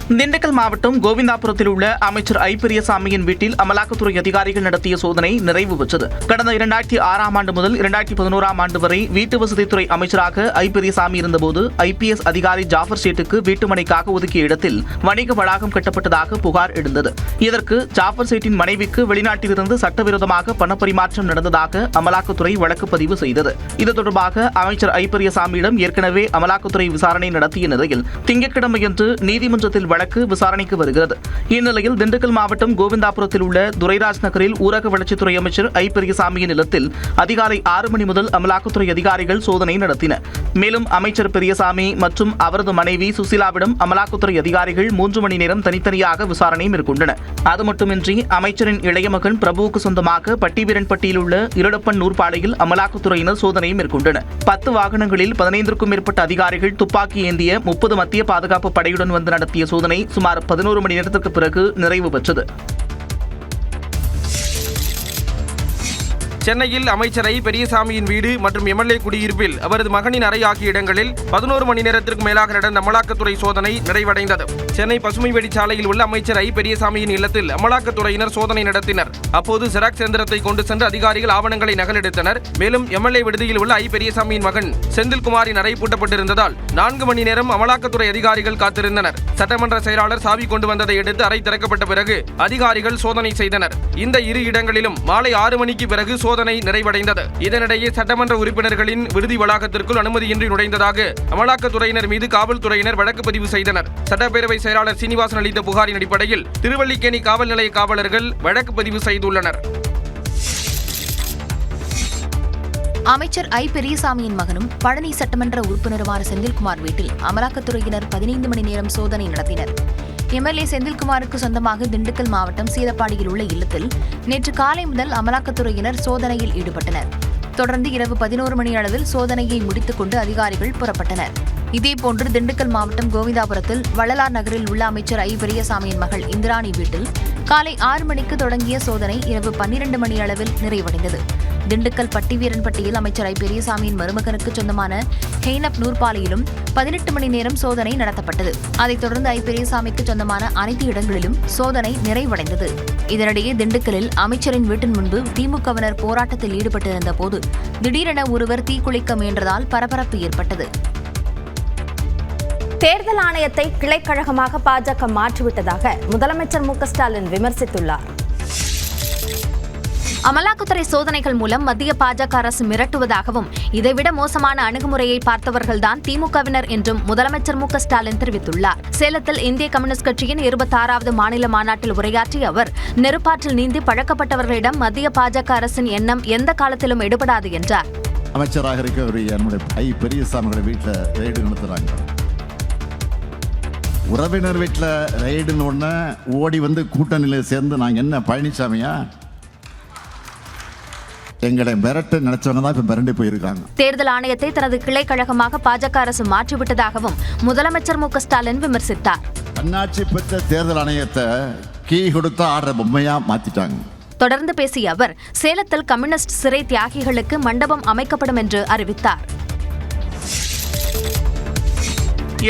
திண்டுக்கல் மாவட்டம் கோவிந்தாபுரத்தில் உள்ள அமைச்சர் ஐ பெரியசாமியின் வீட்டில் அமலாக்கத்துறை அதிகாரிகள் நடத்திய சோதனை நிறைவு பெற்றது. கடந்த 2006ஆம் ஆண்டு முதல் 2011ஆம் ஆண்டு வரை வீட்டு வசதித்துறை அமைச்சராக ஐ பெரியசாமி இருந்தபோது IPS அதிகாரி ஜாஃபர் சேட்டுக்கு வீட்டுமனைக்காக ஒதுக்கிய இடத்தில் வணிக வளாகம் கட்டப்பட்டதாக புகார் எழுந்தது. இதற்கு ஜாஃபர் சேட்டின் மனைவிக்கு வெளிநாட்டிலிருந்து சட்டவிரோதமாக பணப்பரிமாற்றம் நடந்ததாக அமலாக்கத்துறை வழக்கு பதிவு செய்தது. இது தொடர்பாக அமைச்சர் ஐ பெரியசாமியிடம் ஏற்கனவே அமலாக்கத்துறை விசாரணை நடத்திய நிலையில் திங்கட்கிழமையன்று நீதிமன்றத்தில் வழக்கு விசாரணைக்கு வருகிறது. இந்நிலையில் திண்டுக்கல் மாவட்டம் கோவிந்தாபுரத்தில் உள்ள துரைராஜ் நகரில் ஊரக வளர்ச்சித்துறை அமைச்சர் ஐ பெரியசாமியின் இல்லத்தில் அதிகாலை 6 மணி முதல் அமலாக்கத்துறை அதிகாரிகள் சோதனை நடத்தினர். மேலும் அமைச்சர் பெரியசாமி மற்றும் அவரது மனைவி சுசிலாவிடம் அமலாக்கத்துறை அதிகாரிகள் 3 மணி நேரம் தனித்தனியாக விசாரணை மேற்கொண்டனர். அது மட்டுமின்றி அமைச்சரின் இளைய மகன் பிரபுவுக்கு சொந்தமாக பட்டிவீரன்பட்டியில் உள்ள இருளப்பன் நூற்பாலையில் அமலாக்கத்துறையினர் சோதனை மேற்கொண்டனர். 10 வாகனங்களில் 15க்கும் மேற்பட்ட அதிகாரிகள் துப்பாக்கி ஏந்திய 30 மத்திய பாதுகாப்பு படையுடன் வந்து நடத்திய சோதனை சுமார் 11 மணி நேரத்திற்கு பிறகு நிறைவு பெற்றது. சென்னையில் அமைச்சர் ஐ பெரியசாமியின் வீடு மற்றும் MLA குடியிருப்பில் அவரது மகனின் அறை ஆகிய இடங்களில் 11 மணி நேரத்திற்கு மேலாக நடந்த அமலாக்கத்துறை சோதனை நிறைவடைந்தது. சென்னை பசுமை வெடிச்சாலையில் உள்ள அமைச்சர் ஐ பெரியசாமியின் இல்லத்தில் அமலாக்கத்துறையினர் சோதனை நடத்தினர். அப்போது ஜெராக்ஸ் எந்திரத்தை கொண்டு சென்று அதிகாரிகள் ஆவணங்களை நகலெடுத்தனர். மேலும் MLA விடுதியில் உள்ள ஐ பெரியசாமியின் மகன் செந்தில்குமாரின் அறை பூட்டப்பட்டிருந்ததால் 4 மணி நேரம் அமலாக்கத்துறை அதிகாரிகள் காத்திருந்தனர். சட்டமன்ற செயலாளர் சாவி கொண்டு வந்ததை அடுத்து அறை திறக்கப்பட்ட பிறகு அதிகாரிகள் சோதனை செய்தனர். இந்த இரு இடங்களிலும் மாலை 6 மணிக்கு பிறகு சோதனை நிறைவடைந்தது. இதனிடையே சட்டமன்ற உறுப்பினர்களின் விடுதி வளாகத்திற்குள் அனுமதியின்றி நுழைந்ததாக அமலாக்கத்துறையினர் மீது காவல்துறையினர் வழக்கு பதிவு செய்தனர். சட்டப்பேரவை செயலாளர் சீனிவாசன் அளித்த புகாரின் அடிப்படையில் திருவல்லிக்கேணி காவல் நிலைய காவலர்கள் வழக்கு பதிவு செய்துள்ளனர். அமைச்சர் ஐ பெரியசாமியின் மகனும் பழனி சட்டமன்ற உறுப்பினருமான செந்தில்குமார் வீட்டில் அமலாக்கத்துறையினர் 15 மணி நேரம் சோதனை நடத்தினர். MLA செந்தில்குமாருக்கு சொந்தமாக திண்டுக்கல் மாவட்டம் சீலப்பாடியில் உள்ள இல்லத்தில் நேற்று காலை முதல் அமலாக்கத்துறையினர் சோதனையில் ஈடுபட்டனர். தொடர்ந்து இரவு 11 மணி அளவில் சோதனையை முடித்துக் கொண்டு அதிகாரிகள் புறப்பட்டனர். இதேபோன்று திண்டுக்கல் மாவட்டம் கோவிந்தாபுரத்தில் வள்ளலார் நகரில் உள்ள அமைச்சர் ஐ பெரியசாமியின் மகள் இந்திராணி வீட்டில் காலை 6 மணிக்கு தொடங்கிய சோதனை இரவு 12 மணி அளவில் நிறைவடைந்தது. திண்டுக்கல் பட்டிவீரன்பட்டியில் அமைச்சர் ஐ பெரியசாமியின் மருமகனுக்கு சொந்தமான ஹெய்னப் நூற்பாலையிலும் 18 மணி நேரம் சோதனை நடத்தப்பட்டது. அதைத் தொடர்ந்து ஐ பெரியசாமிக்கு சொந்தமான அனைத்து இடங்களிலும் சோதனை நிறைவடைந்தது. இதனிடையே திண்டுக்கல்லில் அமைச்சரின் வீட்டின் முன்பு திமுகவினர் போராட்டத்தில் ஈடுபட்டிருந்த போது திடீரென ஒருவர் தீக்குளிக்க முயன்றதால் பரபரப்பு ஏற்பட்டது. தேர்தல் ஆணையத்தை கிளைக்கழகமாக பாஜக மாற்றிவிட்டதாக முதலமைச்சர் மு.க.ஸ்டாலின் விமர்சித்துள்ளார். அமலாக்கத்துறை சோதனைகள் மூலம் மத்திய பாஜக அரசு மிரட்டுவதாகவும் இதைவிட மோசமான அணுகுமுறையை பார்த்தவர்கள்தான் திமுகவினர் என்றும் முதலமைச்சர் மு.க.ஸ்டாலின் தெரிவித்துள்ளார். சேலத்தில் இந்திய கம்யூனிஸ்ட் கட்சியின் 26வது மாநில மாநாட்டில் உரையாற்றிய அவர் நெருப்பாற்றில் நீந்தி பழக்கப்பட்டவர்களிடம் மத்திய பாஜக அரசின் எண்ணம் எந்த காலத்திலும் எடுபடாது என்றார். அமைச்சராக இருக்க என்னுடைய ஐ பெரியசாமியோட வீட்டில் ரெய்டு நடத்துறாங்க. உறவினர் வீட்டில் ரெய்டுன்னு உடனே ஓடி வந்து கூட்டணியில் சேர்ந்து நாங்கள் என்ன பழனிசாமியா எங்களை மிரட்ட நினைச்சவங்க தான் இப்ப மிரண்டு போயிருக்காங்க. தேர்தல் ஆணையத்தை தனது கிளைக்கழகமாக பாஜக அரசு மாற்றிவிட்டதாகவும் முதலமைச்சர் மு.க.ஸ்டாலின் விமர்சித்தார். தன்னாட்சி பெற்ற தேர்தல் ஆணையத்தை கீ கொடுத்து ஆடுற பொம்மையா மாத்திட்டாங்க. தொடர்ந்து பேசிய அவர் சேலத்தில் கம்யூனிஸ்ட் சிறை தியாகிகளுக்கு மண்டபம் அமைக்கப்படும் என்று அறிவித்தார்.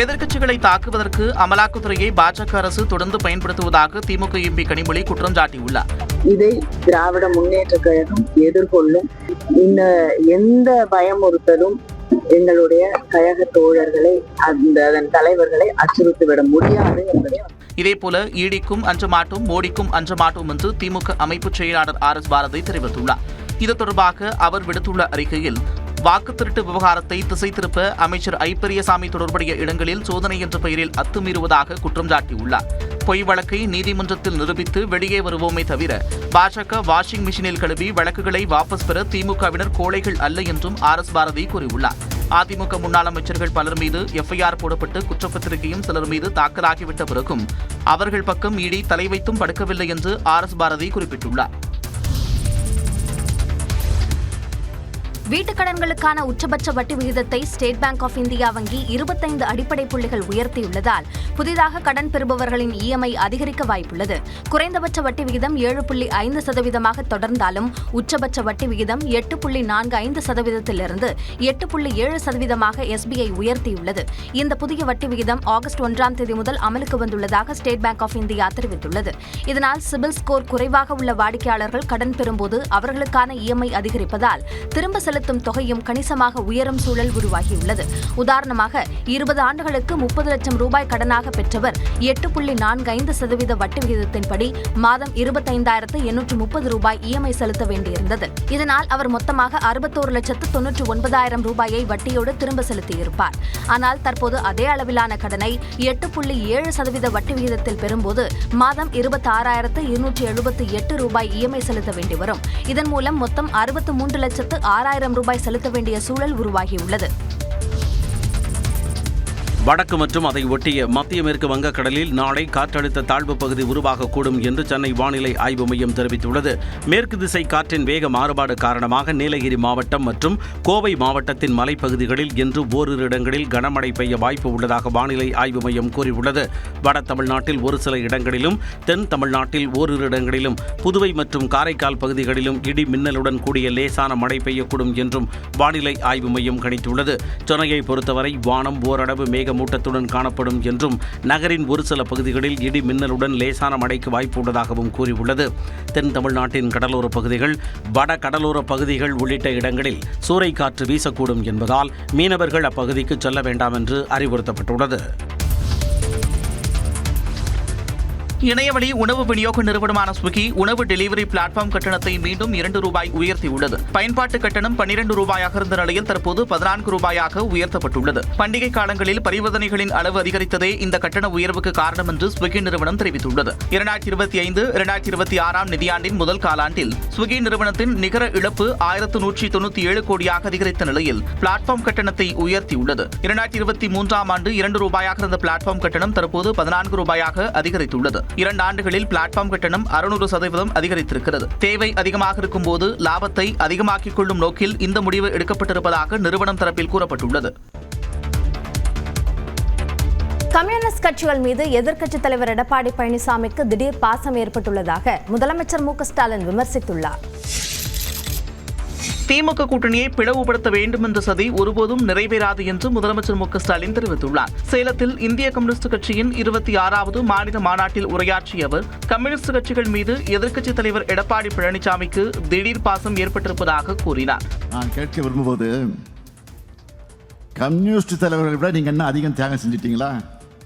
எதிர்க்கட்சிகளை தாக்குவதற்கு அமலாக்கத்துறையை பாஜக அரசு தொடர்ந்து பயன்படுத்துவதாக திமுக MP கனிமொழி குற்றம் சாட்டியுள்ளார். இதை திராவிட முன்னேற்ற கழகம் எதிர்கொள்ளும். இந்த எந்த பயமுறுத்தலும் எங்களுடைய கழக தோழர்களை அதன் தலைவர்களை அச்சுறுத்திவிட முடியாது என்பதை இதேபோல ஈடிக்கும் அஞ்ச மாட்டோம், மோடிக்கும் அஞ்ச மாட்டோம் என்று திமுக அமைப்பு செயலாளர் RS பாரதி தெரிவித்துள்ளார். இது தொடர்பாக அவர் விடுத்துள்ள அறிக்கையில் வாக்கு திருட்டு விவகாரத்தை திசை திருப்ப அமைச்சர் ஐ பெரியசாமி தொடர்புடைய இடங்களில் சோதனை என்ற பெயரில் அத்துமீறுவதாக குற்றம் சாட்டியுள்ளார். பொய் வழக்கை நீதிமன்றத்தில் நிரூபித்து வெளியே வருவோமே தவிர பாஜக வாஷிங் மிஷினில் கழுவி வழக்குகளை வாபஸ் பெற திமுகவினர் கோழைகள் அல்ல என்றும் RS பாரதி கூறியுள்ளார். அதிமுக முன்னாள் அமைச்சர்கள் பலர் மீது FIR போடப்பட்டு குற்றப்பத்திரிகையும் சிலர் மீது தாக்கலாகிவிட்ட பிறகும் அவர்கள் பக்கம் இடி தலை வைத்தும் படுக்கவில்லை என்று RS பாரதி குறிப்பிட்டுள்ளார். வீட்டுக் கடன்களுக்கான உச்சபட்ச வட்டி விகிதத்தை ஸ்டேட் பேங்க் ஆஃப் இந்தியா வங்கி 25 அடிப்படை புள்ளிகள் உயர்த்தியுள்ளதால் புதிதாக கடன் பெறுபவர்களின் இஎம்ஐ அதிகரிக்க வாய்ப்புள்ளது. குறைந்தபட்ச வட்டி விகிதம் 7.5% தொடர்ந்தாலும் உச்சபட்ச வட்டி விகிதம் 8.45%லிருந்து 8.7% எஸ்பிஐ உயர்த்தியுள்ளது. இந்த புதிய வட்டி விகிதம் ஆகஸ்ட் 1ஆம் தேதி முதல் அமலுக்கு வந்துள்ளதாக ஸ்டேட் பேங்க் ஆஃப் இந்தியா தெரிவித்துள்ளது. இதனால் சிபில் ஸ்கோர் குறைவாக உள்ள வாடிக்கையாளர்கள் கடன் பெறும்போது அவர்களுக்கான இஎம்ஐ அதிகரிப்பதால் திரும்ப செலுத்தும் தொகையும் கணிசமாக உயரும் சூழல் உருவாகியுள்ளது. உதாரணமாக 20 ஆண்டுகளுக்கு 30 லட்சம் ரூபாய் கடனாக பெற்றவர் 8.45% வட்டி விகிதத்தின்படி மாதம் 25,830 ரூபாய் இஎம்ஐ செலுத்த வேண்டியிருந்தது. இதனால் அவர் மொத்தமாக 61,99,000 ரூபாயை வட்டியோடு திரும்ப செலுத்தியிருப்பார். ஆனால் தற்போது அதே அளவிலான கடனை 8.7% வட்டி விகிதத்தில் பெறும்போது மாதம் 26,278 ரூபாய் இஎம்ஐ செலுத்த வேண்டி வரும். இதன் மூலம் மொத்தம் 63,06,000 ரூபாய் செலுத்த வேண்டிய சூழல் உருவாகியுள்ளது. வடக்கு மற்றும் அதை ஒட்டிய மத்திய மேற்கு வங்கக்கடலில் நாளை காற்றழுத்த தாழ்வு பகுதி உருவாகக்கூடும் என்று சென்னை வானிலை ஆய்வு மையம் தெரிவித்துள்ளது. மேற்கு திசை காற்றின் வேக மாறுபாடு காரணமாக நீலகிரி மாவட்டம் மற்றும் கோவை மாவட்டத்தின் மலைப்பகுதிகளில் இன்று ஓரிரு இடங்களில் கனமழை பெய்ய வாய்ப்பு உள்ளதாக வானிலை ஆய்வு மையம் கூறியுள்ளது. வட தமிழ்நாட்டில் ஒரு சில இடங்களிலும், தென் தமிழ்நாட்டில் ஓரிரு இடங்களிலும், புதுவை மற்றும் காரைக்கால் பகுதிகளிலும் இடி மின்னலுடன் கூடிய லேசான மழை பெய்யக்கூடும் என்றும் வானிலை ஆய்வு மையம் கணித்துள்ளது. சென்னையை பொறுத்தவரை வானம் ஓரளவு மூட்டத்துடன் காணப்படும் என்றும் நகரின் ஒரு சில பகுதிகளில் இடி மின்னலுடன் லேசான மழைக்கு வாய்ப்பு உள்ளதாகவும் கூறியுள்ளது. தென் தமிழ்நாட்டின் கடலோர பகுதிகள், வட கடலோர பகுதிகள் உள்ளிட்ட இடங்களில் சூறைக்காற்று வீசக்கூடும் என்பதால் மீனவர்கள் அப்பகுதிக்கு செல்ல வேண்டாம் என்று அறிவுறுத்தப்பட்டுள்ளது. இணையவழி உணவு விநியோக நிறுவனமான ஸ்விக்கி உணவு டெலிவரி பிளாட்ஃபார்ம் கட்டணத்தை மீண்டும் 2 ரூபாய் உயர்த்தியுள்ளது. பயன்பாட்டு கட்டணம் 12 ரூபாயாக இருந்த நிலையில் தற்போது 14 ரூபாயாக உயர்த்தப்பட்டுள்ளது. பண்டிகை காலங்களில் பரிவர்த்தனைகளின் அளவு அதிகரித்ததே இந்த கட்டண உயர்வுக்கு காரணம் என்று ஸ்விக்கி நிறுவனம் தெரிவித்துள்ளது. 2025-2026 நிதியாண்டின் முதல் காலாண்டில் ஸ்விக்கி நிறுவனத்தின் நிகர இழப்பு 1197 கோடியாக அதிகரித்த நிலையில் பிளாட்ஃபார்ம் கட்டணத்தை உயர்த்தியுள்ளது. 2023ஆம் ஆண்டு 2 ரூபாயாக இருந்த பிளாட்ஃபார்ம் கட்டணம் தற்போது 14 ரூபாயாக அதிகரித்துள்ளது. 2 ஆண்டுகளில் பிளாட்ஃபார்ம் கட்டணம் 600% அதிகரித்திருக்கிறது. தேவை அதிகமாக இருக்கும் போது லாபத்தை அதிகமாக்கிக் கொள்ளும் நோக்கில் இந்த முடிவு எடுக்கப்பட்டிருப்பதாக நிறுவனம் தரப்பில் கூறப்பட்டுள்ளது. கம்யூனிஸ்ட் கட்சிகள் மீது எதிர்க்கட்சித் தலைவர் எடப்பாடி பழனிசாமிக்கு திடீர் பாசம் ஏற்பட்டுள்ளதாக முதலமைச்சர் மு.க.ஸ்டாலின் விமர்சித்துள்ளார். திமுக கூட்டணியை பிளவுபடுத்த வேண்டும் என்ற சதி ஒருபோதும் நிறைவேறாது என்று முதலமைச்சர் மு.க.ஸ்டாலின் தெரிவித்துள்ளார். சேலத்தில் இந்திய கம்யூனிஸ்ட் கட்சியின் 26வது மாநில மாநாட்டில் உரையாற்றிய அவர் கம்யூனிஸ்ட் கட்சிகள் மீது எதிர்க்கட்சித் தலைவர் எடப்பாடி பழனிசாமிக்கு திடீர் பாசம் ஏற்பட்டிருப்பதாக கூறினார். நான் கேட்க விரும்புவது, கம்யூனிஸ்ட் தலைவர்களை விட நீங்க என்ன அதிகம் தியாகம் செஞ்சிட்டீங்களா?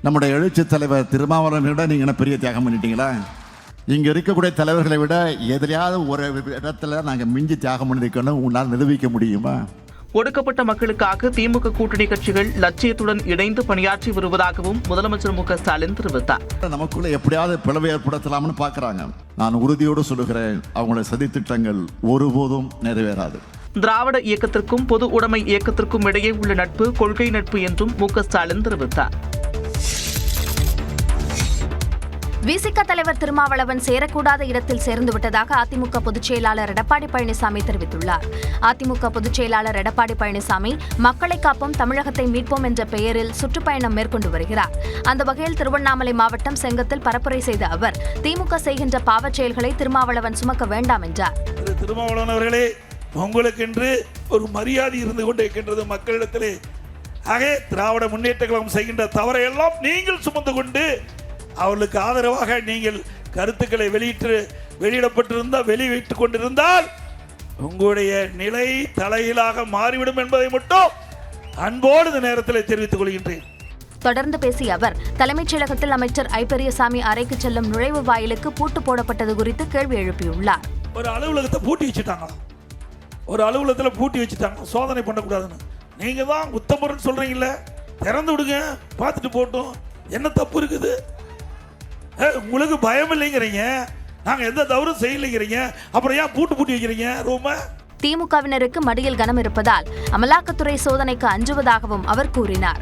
நம்முடைய எழுச்சி தலைவர் திருமாவளவனை விட நீங்க என்ன பெரிய தியாகம் பண்ணிட்டீங்களா? இங்க இருக்கக்கூடிய தலைவர்களை விட எதிலையாவது ஒரு இடத்துல நாங்கள் மிஞ்சி தியாகம் பண்ணிருக்கணும் உங்களால் நிரூபிக்க முடியுமா? ஒடுக்கப்பட்ட மக்களுக்காக திமுக கூட்டணி கட்சிகள் லட்சியத்துடன் இணைந்து பணியாற்றி வருவதாகவும் முதலமைச்சர் மு.க.ஸ்டாலின் தெரிவித்தார். நமக்குள்ள எப்படியாவது பிளவு ஏற்படுத்தலாம்னு பார்க்கறாங்க. நான் உறுதியோடு சொல்லுகிறேன், அவங்களுடைய சதித்திட்டங்கள் ஒருபோதும் நிறைவேறாது. திராவிட இயக்கத்திற்கும் பொது உடைமை இயக்கத்திற்கும் இடையே உள்ள நட்பு கொள்கை நட்பு என்றும் மு.க.ஸ்டாலின் தெரிவித்தார். விசிக தலைவர் திருமாவளவன் சேரக்கூடாத இடத்தில் சேர்ந்து விட்டதாக அதிமுக பொதுச் செயலாளர் எடப்பாடி பழனிசாமி தெரிவித்துள்ளார். அதிமுக பொதுச் செயலாளர் எடப்பாடி பழனிசாமி மக்களை காப்போம் தமிழகத்தை மீட்போம் என்ற பெயரில் சுற்றுப்பயணம் மேற்கொண்டு வருகிறார். அந்த வகையில் திருவண்ணாமலை மாவட்டம் செங்கத்தில் பரப்புரை செய்த அவர் திமுக செய்கின்ற பாவச் செயல்களை திருமாவளவன் சுமக்க வேண்டாம் என்றார். திருமாவளவன் அவர்களே, உங்களுக்கென்று ஒரு மரியாதை இருந்து கொண்டிருக்கின்றது மக்களிடத்திலே. ஆக திராவிட முன்னேற்ற கழகம் செய்கின்ற தவறையெல்லாம் நீங்கள் சுமந்து கொண்டு அவர்களுக்கு ஆதரவாக நீங்கள் கருத்துக்களை வெளியிட்டுக் கொண்டிருந்தால் உங்களுடைய நிலை தலையிலாக மாறிவிடும் என்பதை மட்டும் அன்போடு இந்த நேரத்தில் தெரிவித்துக் கொள்கின்றேன். தொடர்ந்து பேசிய அவர் தலைமைச் செயலகத்தில் அமைச்சர் ஐ பெரியசாமி அறைக்கு செல்லும் நுழைவு வாயிலுக்கு பூட்டு போடப்பட்டது குறித்து கேள்வி எழுப்பியுள்ளார். ஒரு அலுவலகத்தை பூட்டி வச்சுட்டாங்க, ஒரு அலுவலகத்தில் பூட்டி வச்சுட்டாங்க, சோதனை பண்ணக்கூடாதுன்னு. நீங்க தான் உத்தமர்னு சொல்றீங்கல்ல, திறந்து விடுங்க, பார்த்துட்டு போட்டோம், என்ன தப்பு இருக்குது? உங்களுக்கு பயம் இல்லைங்கிறீங்க, நாங்க எந்த தவறும் செய்யலைங்கிறீங்க, அப்புறம் ஏன் பூட்டி வைக்கிறீங்க ரூம? திமுகவினருக்கு மடியில் கனம் இருப்பதால் அமலாக்கத்துறை சோதனைக்கு அஞ்சுவதாகவும் அவர் கூறினார்.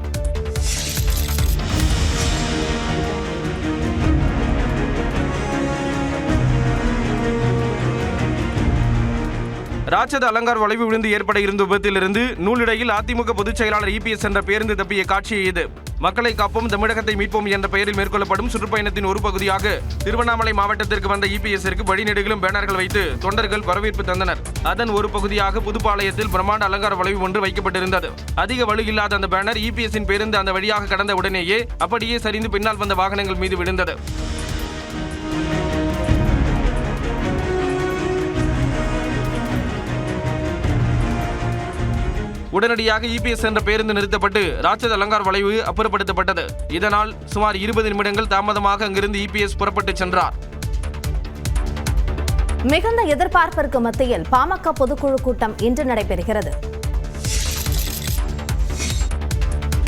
ராட்சத அலங்கார் வளைவு விழுந்து ஏற்பட இருந்த விபத்திலிருந்து நூலிடையில் அதிமுக பொதுச் செயலாளர் EPS என்ற பேருந்து தப்பிய காட்சியை இது. மக்களை காப்போம் தமிழகத்தை மீட்போம் என்ற பெயரில் மேற்கொள்ளப்படும் சுற்றுப்பயணத்தின் ஒரு பகுதியாக திருவண்ணாமலை மாவட்டத்திற்கு வந்த EPSற்கு வழிநெடுகிலும் பேனர்கள் வைத்து தொண்டர்கள் வரவேற்பு தந்தனர். அதன் ஒரு பகுதியாக புதுப்பாளையத்தில் பிரம்மாண்ட அலங்கார வளைவு ஒன்று வைக்கப்பட்டிருந்தது. அதிக வலு இல்லாத அந்த பேனர் EPSன் பேருந்து அந்த வழியாக கடந்த உடனேயே அப்படியே சரிந்து பின்னால் வந்த வாகனங்கள் மீது விழுந்தது. உடனடியாக EPS என்ற பேருந்து நிறுத்தப்பட்டு ராட்சத அலங்கார் வளைவு அப்புறப்படுத்தப்பட்டது. இதனால் சுமார் 20 நிமிடங்கள் தாமதமாக அங்கிருந்து EPS புறப்பட்டு சென்றார். மிகுந்த எதிர்பார்ப்பிற்கு மத்தியில் பாமக பொதுக்குழு கூட்டம் இன்று நடைபெறுகிறது.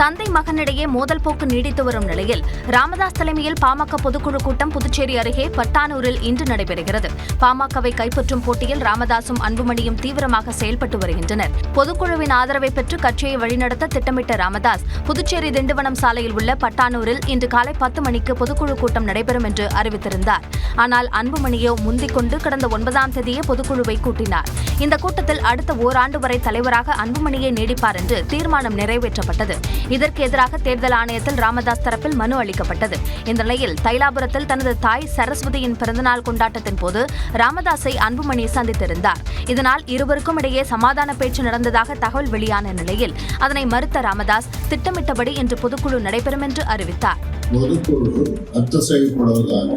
தந்தை மகனிடையே மோதல் போக்கு நீடித்து வரும் நிலையில் ராமதாஸ் தலைமையில் பாமக பொதுக்குழு கூட்டம் புதுச்சேரி அருகே பட்டானூரில் இன்று நடைபெறுகிறது. பாமகவை கைப்பற்றும் போட்டியில் ராமதாசும் அன்புமணியும் தீவிரமாக செயல்பட்டு வருகின்றனர். பொதுக்குழுவின் ஆதரவை பெற்று கட்சியை வழிநடத்த திட்டமிட்ட ராமதாஸ் புதுச்சேரி திண்டிவனம் சாலையில் உள்ள பட்டானூரில் இன்று காலை 10 மணிக்கு பொதுக்குழு கூட்டம் நடைபெறும் என்று அறிவித்திருந்தார். ஆனால் அன்புமணியோ முந்திக் கொண்டு கடந்த 9ஆம் தேதியே பொதுக்குழுவை கூட்டினார். இந்த கூட்டத்தில் அடுத்த ஓராண்டு வரை தலைவராக அன்புமணியை நீடிப்பார் என்று தீர்மானம் நிறைவேற்றப்பட்டது. இதற்கு எதிராக தேர்தல் ஆணையத்தில் ராமதாஸ் தரப்பில் மனு அளிக்கப்பட்டது. இந்த நிலையில் தைலாபுரத்தில் தனது தாய் சரஸ்வதியின் பிறந்தநாள் கொண்டாட்டத்தின் போது ராமதாஸை அன்புமணி சந்தித்திருந்தார். இதனால் இருவருக்கும் இடையே சமாதான பேச்சு நடந்ததாக தகவல் வெளியான நிலையில் அதனை மறுத்த ராமதாஸ் திட்டமிட்டபடி இன்று பொதுக்குழு நடைபெறும் என்று அறிவித்தார். பொதுக்குழு ரத்து செய்யப்படுவதாக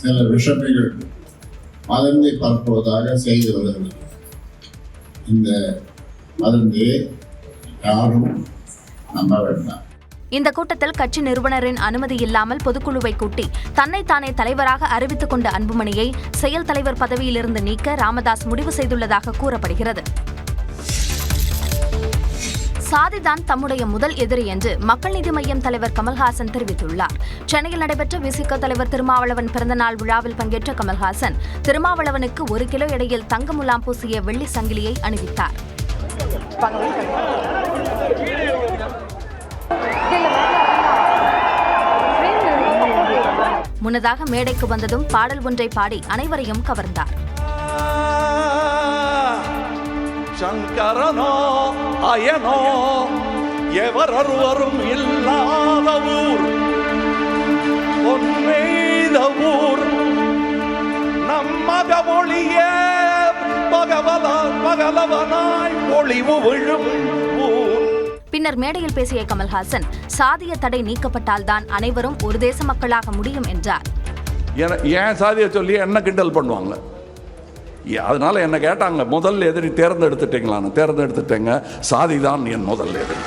சில விஷயங்கள் வதந்தி பரப்புவதாக செய்து வருகிறது. இந்த வதந்தியை யாரும் நம்ப வேண்டாம். இந்த கூட்டத்தில் கட்சி நிறுவனரின் அனுமதி இல்லாமல் பொதுக்குழுவை கூட்டி தன்னைத்தானே தலைவராக அறிவித்துக் கொண்ட அன்புமணியை செயல் தலைவர் பதவியிலிருந்து நீக்க ராமதாஸ் முடிவு செய்துள்ளதாக கூறப்படுகிறது. சாதிதான் தம்முடைய முதல் எதிரி என்று மக்கள் நீதி மய்யம் தலைவர் கமல்ஹாசன் தெரிவித்துள்ளார். சென்னையில் நடைபெற்ற விசிக தலைவர் திருமாவளவன் பிறந்தநாள் விழாவில் பங்கேற்ற கமல்ஹாசன் திருமாவளவனுக்கு 1 கிலோ எடையில் தங்க முலாம் பூசிய வெள்ளி சங்கிலியை அணிவித்தார். முன்னதாக மேடைக்கு வந்ததும் பாடல் ஒன்றை பாடி அனைவரையும் கவர்ந்தார். சங்கரனோ அயனோ எவரொருவரும் இல்லாத ஊர் பொன்மேத ஊர் நம்மக ஒளிய பகலவனாய் ஒளிவு விழும் ஊர். பின்னர் மேடையில் பேசிய கமல்ஹாசன் சாதிய தடை நீக்கப்பட்டால்தான் அனைவரும் ஒரு தேச மக்களாக முடியும் என்றார். ஏன் சாதியை சொல்லி என்ன கிண்டல் பண்ணுவாங்க. அதனால என்ன கேட்டாங்க, முதல் எதிரி தேர்ந்தெடுத்துட்டீங்களான்னு. தேர்ந்தெடுத்துட்டேங்க, சாதிதான் என் முதல் எதிரி.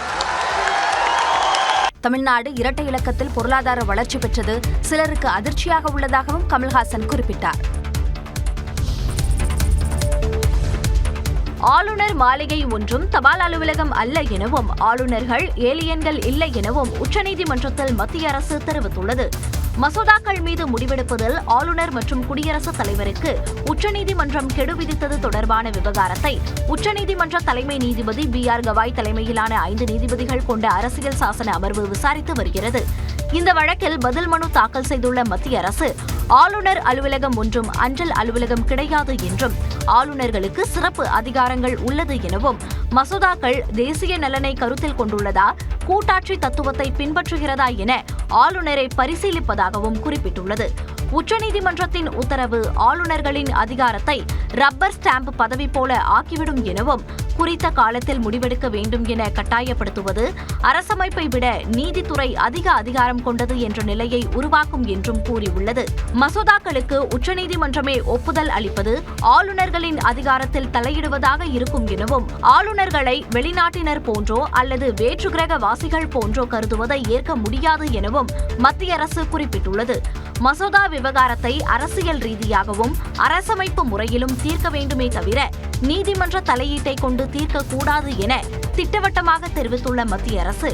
தமிழ்நாடு இரட்டை இலக்கத்தில் பொருளாதார வளர்ச்சி பெற்றது சிலருக்கு அதிர்ச்சியாக உள்ளதாகவும் கமல்ஹாசன் குறிப்பிட்டார். ஆளுநர் மாளிகை ஒன்றும் தபால் அலுவலகம் அல்ல எனவும் ஆளுநர்கள் ஏலியன்கள் இல்லை எனவும் உச்சநீதிமன்றத்தில் மத்திய அரசு தெரிவித்துள்ளது. மசோதாக்கள் மீது முடிவெடுப்பதில் ஆளுநர் மற்றும் குடியரசுத் தலைவருக்கு உச்சநீதிமன்றம் கெடு விதித்தது தொடர்பான விவகாரத்தை உச்சநீதிமன்ற தலைமை நீதிபதி BR கவாய் தலைமையிலான 5 நீதிபதிகள் கொண்ட அரசியல் சாசன அமர்வு விசாரித்து வருகிறது. இந்த வழக்கில் பதில் மனு தாக்கல் செய்துள்ள மத்திய அரசு ஆளுநர் அலுவலகம் ஒன்றும் அஞ்சல் அலுவலகம் கிடையாது என்றும் ஆளுநர்களுக்கு சிறப்பு அதிகாரங்கள் உள்ளது எனவும் மசோதாக்கள் தேசிய நலனை கருத்தில் கொண்டுள்ளதா, கூட்டாட்சி தத்துவத்தை பின்பற்றுகிறதா என ஆளுநரை பரிசீலிப்பதாகவும் குறிப்பிட்டுள்ளது. உச்சநீதிமன்றத்தின் உத்தரவு ஆளுநர்களின் அதிகாரத்தை ரப்பர் ஸ்டாம்ப் பதவி போல ஆக்கிவிடும் எனவும் குறித்த காலத்தில் முடிவெடுக்க வேண்டும் என கட்டாயப்படுத்துவது அரசமைப்பை விட நீதித்துறை அதிக அதிகாரம் கொண்டது என்ற நிலையை உருவாக்கும் என்றும் கூறியுள்ளது. மசோதாக்களுக்கு உச்சநீதிமன்றமே ஒப்புதல் அளிப்பது ஆளுநர்களின் அதிகாரத்தில் தலையிடுவதாக இருக்கும் எனவும் ஆளுநர்களை வெளிநாட்டினர் போன்றோ அல்லது வேற்று கிரக வாசிகள் போன்றோ கருதுவதை ஏற்க முடியாது எனவும் மத்திய அரசு குறிப்பிட்டுள்ளது. மசோதா விவகாரத்தை அரசியல் ரீதியாகவும் அரசமைப்பு முறையிலும் தீர்க்க வேண்டுமே தவிர நீதிமன்ற தலையீட்டை கொண்டு தீர்க்கக்கூடாது என திட்டவட்டமாக தெரிவித்துள்ள மத்திய அரசு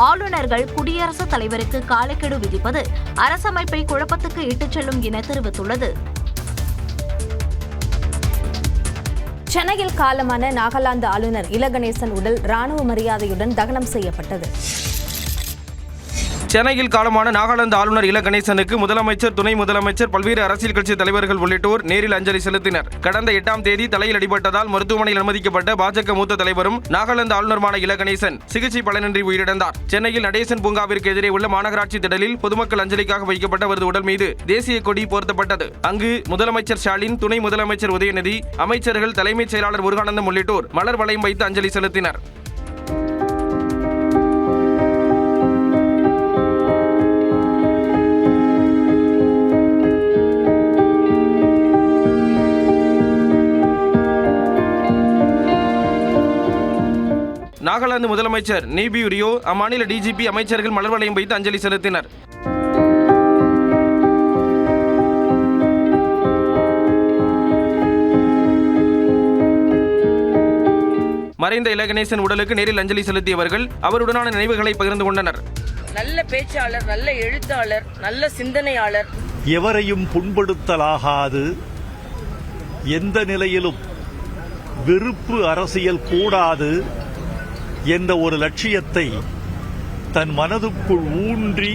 ஆளுநர்கள் குடியரசுத் தலைவருக்கு காலக்கெடு விதிப்பது அரசமைப்பை குழப்பத்துக்கு இட்டுச் செல்லும் என தெரிவித்துள்ளது. சென்னையில் காலமான நாகாலாந்து ஆளுநர் இல கணேசன் உடல் ராணுவ மரியாதையுடன் தகனம் செய்யப்பட்டது. சென்னையில் காலமான நாகாலாந்து ஆளுநர் இல கணேசனுக்கு முதலமைச்சர், துணை முதலமைச்சர், பல்வேறு அரசியல் கட்சி தலைவர்கள் உள்ளிட்டோர் நேரில் அஞ்சலி செலுத்தினர். கடந்த 8ஆம் தேதி தலையில் அடிபட்டதால் மருத்துவமனையில் அனுமதிக்கப்பட்ட பாஜக மூத்த தலைவரும் நாகாலாந்து ஆளுநருமான இல கணேசன் சிகிச்சை பலனின்றி உயிரிழந்தார். சென்னையில் நடேசன் பூங்காவிற்கு எதிரே உள்ள மாநகராட்சி திடலில் பொதுமக்கள் அஞ்சலிக்காக வைக்கப்பட்ட அவரது உடல் மீது தேசிய கொடி போர்த்தப்பட்டது. அங்கு முதலமைச்சர் ஸ்டாலின், துணை முதலமைச்சர் உதயநிதி, அமைச்சர்கள், தலைமைச் செயலாளர் முருகானந்தம் உள்ளிட்டோர் மலர் வளையம் வைத்து அஞ்சலி செலுத்தினர். நாகாலாந்து முதலமைச்சர் நீபியூ ரியோ, அம்மாநில டிஜிபி, அமைச்சர்கள் மலர் வளையம் வைத்து அஞ்சலி செலுத்தினர். மறைந்த இல கணேசன் உடலுக்கு நேரில் அஞ்சலி செலுத்தியவர்கள் அவருடனான நினைவுகளை பகிர்ந்து கொண்டனர். நல்ல பேச்சாளர், நல்ல எழுத்தாளர், நல்ல சிந்தனையாளர், எவரையும் புண்படுத்தலாகாது, எந்த நிலையிலும் வெறுப்பு அரசியல் கூடாது என்ற ஒரு லட்சியத்தை தன் மனதுக்குள் ஊன்றி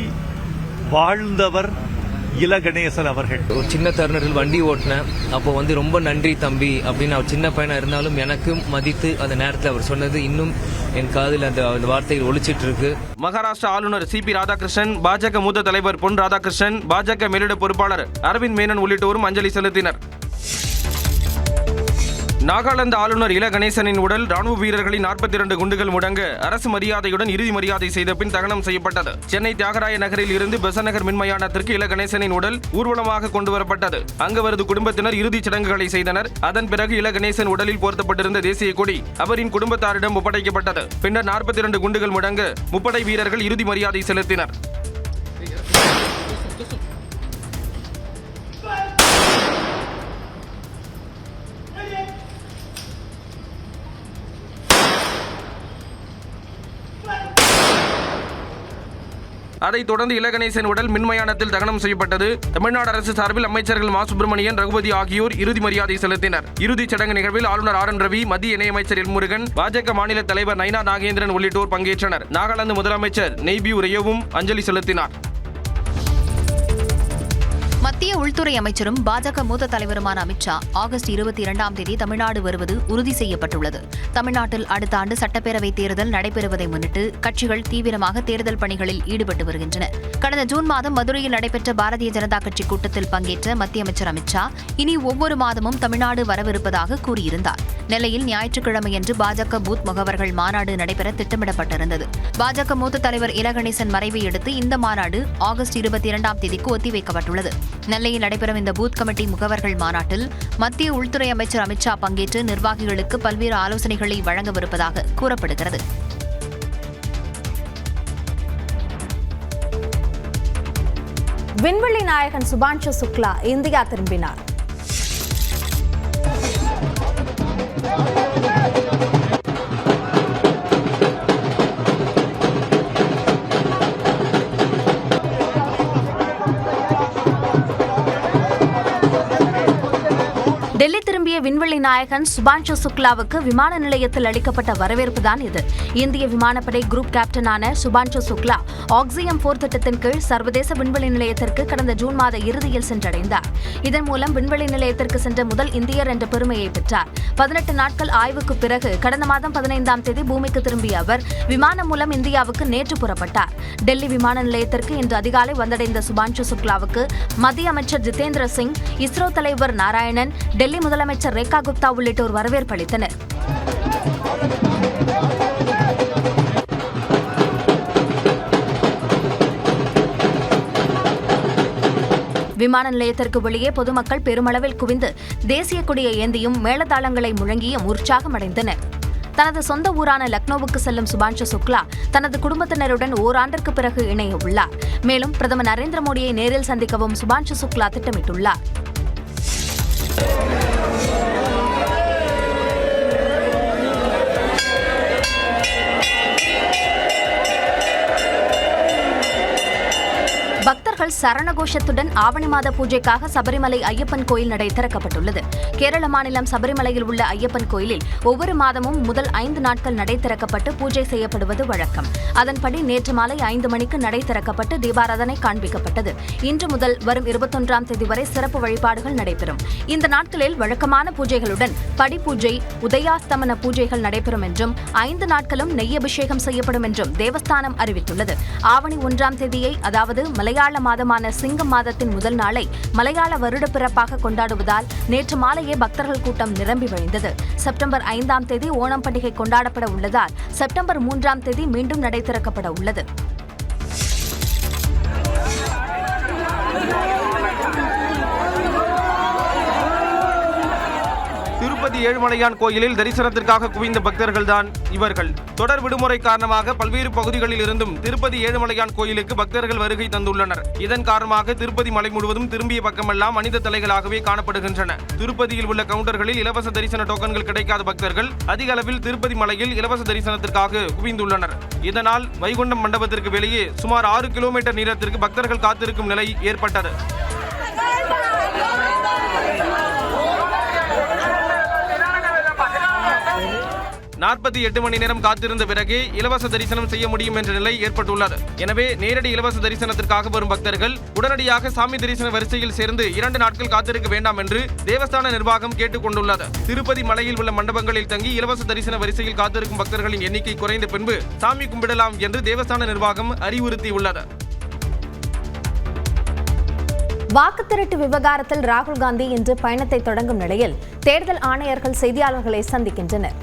வாழ்ந்தவர் இல கணேசன் அவர்கள். ஒரு சின்ன தருணத்தில் வண்டி ஓட்டினேன். அப்போ ரொம்ப நன்றி தம்பி அப்படின்னு அவர் சின்ன பையனா இருந்தாலும் எனக்கு மதித்து அந்த நேரத்தில் அவர் சொன்னது இன்னும் என் காதில் அந்த வார்த்தைகள் ஒலிச்சிட்டு இருக்கு. மகாராஷ்டிரா ஆளுநர் சிபி ராதாகிருஷ்ணன், பாஜக மூத்த தலைவர் பொன் ராதாகிருஷ்ணன், பாஜக மேலிட பொறுப்பாளர் அரவிந்த் மேனன் உள்ளிட்டோரும் அஞ்சலி செலுத்தினர். நாகாலாந்து ஆளுநர் இல கணேசனின் உடல் ராணுவ வீரர்களின் 42 குண்டுகள் முடங்க அரசு மரியாதையுடன் இறுதி மரியாதை செய்த பின் தகனம் செய்யப்பட்டது. சென்னை தியாகராய நகரில் இருந்து பெசநகர் மின்மயானத்திற்கு இல கணேசனின் உடல் ஊர்வலமாக கொண்டு வரப்பட்டது. அங்கு அவரது குடும்பத்தினர் இறுதிச் சடங்குகளை செய்தனர். அதன் பிறகு இல கணேசன் உடலில் போர்த்தப்பட்டிருந்த தேசிய கொடி அவரின் குடும்பத்தாரிடம் ஒப்படைக்கப்பட்டது. பின்னர் 42 குண்டுகள் முடங்க முப்படை வீரர்கள் இறுதி மரியாதை செலுத்தினர். அதைத் தொடர்ந்து இல கணேசன் உடல் மின்மயானத்தில் தகனம் செய்யப்பட்டது. தமிழ்நாடு அரசு சார்பில் அமைச்சர்கள் மா சுப்பிரமணியன், ரகுபதி ஆகியோர் இறுதி மரியாதை செலுத்தினர். இறுதிச் சடங்கு நிகழ்வில் ஆளுநர் ஆர் என் ரவி, மத்திய இணையமைச்சர் எல் முருகன், பாஜக மாநில தலைவர் நைனா நாகேந்திரன் உள்ளிட்டோர் பங்கேற்றனர். நாகாலாந்து முதலமைச்சர் நீபியூ ரியோவும் அஞ்சலி செலுத்தினார். மத்திய உள்துறை அமைச்சரும் பாஜக மூத்த தலைவருமான அமித்ஷா ஆகஸ்ட் 22ஆம் தேதி தமிழ்நாடு வருவது உறுதி செய்யப்பட்டுள்ளது. தமிழ்நாட்டில் அடுத்த ஆண்டு சட்டப்பேரவைத் தேர்தல் நடைபெறுவதை முன்னிட்டு கட்சிகள் தீவிரமாக தேர்தல் பணிகளில் ஈடுபட்டு வருகின்றன. கடந்த ஜூன் மாதம் மதுரையில் நடைபெற்ற பாரதிய ஜனதா கட்சி கூட்டத்தில் பங்கேற்ற மத்திய அமைச்சர் அமித்ஷா இனி ஒவ்வொரு மாதமும் தமிழ்நாடு வரவிருப்பதாக கூறியிருந்தார். நெல்லையில் ஞாயிற்றுக்கிழமையன்று பாஜக பூத் முகவர்கள் மாநாடு நடைபெற திட்டமிடப்பட்டிருந்தது. பாஜக மூத்த தலைவர் இல கணேசன் மறைவை அடுத்து இந்த மாநாடு ஆகஸ்ட் 22ஆம் தேதிக்கு ஒத்திவைக்கப்பட்டுள்ளது. நெல்லையில் நடைபெறும் இந்த பூத் கமிட்டி முகவர்கள் மாநாட்டில் மத்திய உள்துறை அமைச்சர் அமித்ஷா பங்கேற்று நிர்வாகிகளுக்கு பல்வேறு ஆலோசனைகளை வழங்கவிருப்பதாக கூறப்படுகிறது. விண்வெளி நாயகன் சுபான்ஷு சுக்லா இந்தியா திரும்பினார். டெல்லி திரும்பிய விண்வெளி நாயகன் சுபான்ஷு சுக்லாவுக்கு விமான நிலையத்தில் அளிக்கப்பட்ட வரவேற்புதான் இது. இந்திய விமானப்படை குரூப் கேப்டனான சுபான்ஷு சுக்லா ஆக்சியம் 4 திட்டத்தின் கீழ் சர்வதேச விண்வெளி நிலையத்திற்கு கடந்த ஜூன் மாத இறுதியில் சென்றடைந்தார். இதன் மூலம் விண்வெளி நிலையத்திற்கு சென்ற முதல் இந்தியர் என்ற பெருமையை பெற்றார். 18 நாட்கள் ஆய்வுக்கு பிறகு கடந்த மாதம் 15ஆம் தேதி பூமிக்கு திரும்பிய அவர் விமானம் மூலம் இந்தியாவுக்கு நேற்று புறப்பட்டார். டெல்லி விமான நிலையத்திற்கு இன்று அதிகாலை வந்தடைந்த சுபான்ஷு சுக்லாவுக்கு மத்திய அமைச்சர் ஜிதேந்திர சிங், இஸ்ரோ தலைவர் நாராயணன், டெல்லி முதலமைச்சர் ரேகா குப்தா உள்ளிட்டோர் வரவேற்பு அளித்தனர். விமான நிலையத்திற்கு வெளியே பொதுமக்கள் பெருமளவில் குவிந்து தேசிய கொடியை ஏந்தியும் மேளதாளங்களை முழங்கியும் உற்சாகமடைந்தனர். தனது சொந்த ஊரான லக்னோவுக்கு செல்லும் சுபான்ஷு சுக்லா தனது குடும்பத்தினருடன் ஓராண்டிற்கு பிறகு இணைய உள்ளார். மேலும் பிரதமர் நரேந்திர மோடியை நேரில் சந்திக்கவும் சுபான்ஷு சுக்லா திட்டமிட்டுள்ளார். பக்தர்கள் பக்தர்கள் சரணகோஷத்துடன் ஆவணி மாத பூஜைக்காக சபரிமலை ஐயப்பன் கோயில் நடை திறக்கப்பட்டுள்ளது. கேரள மாநிலம் சபரிமலையில் உள்ள ஐயப்பன் கோயிலில் ஒவ்வொரு மாதமும் முதல் 5 நாட்கள் நடை திறக்கப்பட்டு பூஜை செய்யப்படுவது வழக்கம். அதன்படி நேற்று மாலை 5 மணிக்கு நடை திறக்கப்பட்டு தீபாராதனை காண்பிக்கப்பட்டது. இன்று முதல் வரும் 21ஆம் தேதி வரை சிறப்பு வழிபாடுகள் நடைபெறும். இந்த நாட்களில் வழக்கமான பூஜைகளுடன் படிப்பூஜை, உதயாஸ்தமன பூஜைகள் நடைபெறும் என்றும் 5 நாட்களும் நெய் அபிஷேகம் செய்யப்படும் என்றும் தேவஸ்தானம் அறிவித்துள்ளது. ஆவணி 1ஆம் தேதியை, அதாவது மலையாள மாதமான சிங்கம் மாதத்தின் முதல் நாளை மலையாள வருட பிறப்பாக கொண்டாடுவதால் நேற்று மாலையே பக்தர்கள் கூட்டம் நிரம்பி வழிந்தது. செப்டம்பர் 5ஆம் தேதி ஓணம் பண்டிகை கொண்டாடப்பட உள்ளதால் செப்டம்பர் 3ஆம் தேதி மீண்டும் நடை திறக்கப்பட உள்ளது. திருப்பதி ஏழுமலையான் கோயிலில் தரிசனத்திற்காக குவிந்த பக்தர்கள் தான் இவர்கள். தொடர் விடுமுறை காரணமாக பல்வேறு பகுதிகளில் இருந்தும் திருப்பதி ஏழுமலையான் கோயிலுக்கு பக்தர்கள் வருகை தந்துள்ளனர். இதன் காரணமாக திருப்பதி மலை முழுவதும் திரும்பிய பக்கமெல்லாம் மனித தலைகளாகவே காணப்படுகின்றன. திருப்பதியில் உள்ள கவுண்டர்களில் இலவச தரிசன டோக்கன்கள் கிடைக்காத பக்தர்கள் அதிக அளவில் திருப்பதி மலையில் இலவச தரிசனத்திற்காக குவிந்துள்ளனர். இதனால் வைகுண்டம் மண்டபத்திற்கு வெளியே சுமார் 6 கிலோமீட்டர் நீளத்திற்கு பக்தர்கள் காத்திருக்கும் நிலை ஏற்பட்டது. 48 மணி நேரம் காத்திருந்த பிறகே இலவச தரிசனம் செய்ய முடியும் என்ற நிலை ஏற்பட்டுள்ளது. எனவே நேரடி இலவச தரிசனத்திற்காக வரும் பக்தர்கள் உடனடியாக சாமி தரிசன வரிசையில் சேர்ந்து 2 நாட்கள் காத்திருக்க வேண்டாம் என்று தேவஸ்தான நிர்வாகம் கேட்டுக் கொண்டுள்ளது. திருப்பதி மலையில் உள்ள மண்டபங்களில் தங்கி இலவச தரிசன வரிசையில் காத்திருக்கும் பக்தர்களின் எண்ணிக்கை குறைந்த பின்பு சாமி கும்பிடலாம் என்று தேவஸ்தான நிர்வாகம் அறிவுறுத்தியுள்ளது. வாக்குத்திரட்டு விவகாரத்தில் ராகுல் காந்தி இன்று பயணத்தை தொடங்கும் நிலையில் தேர்தல் ஆணையர்கள் செய்தியாளர்களை சந்திக்கின்றனர்.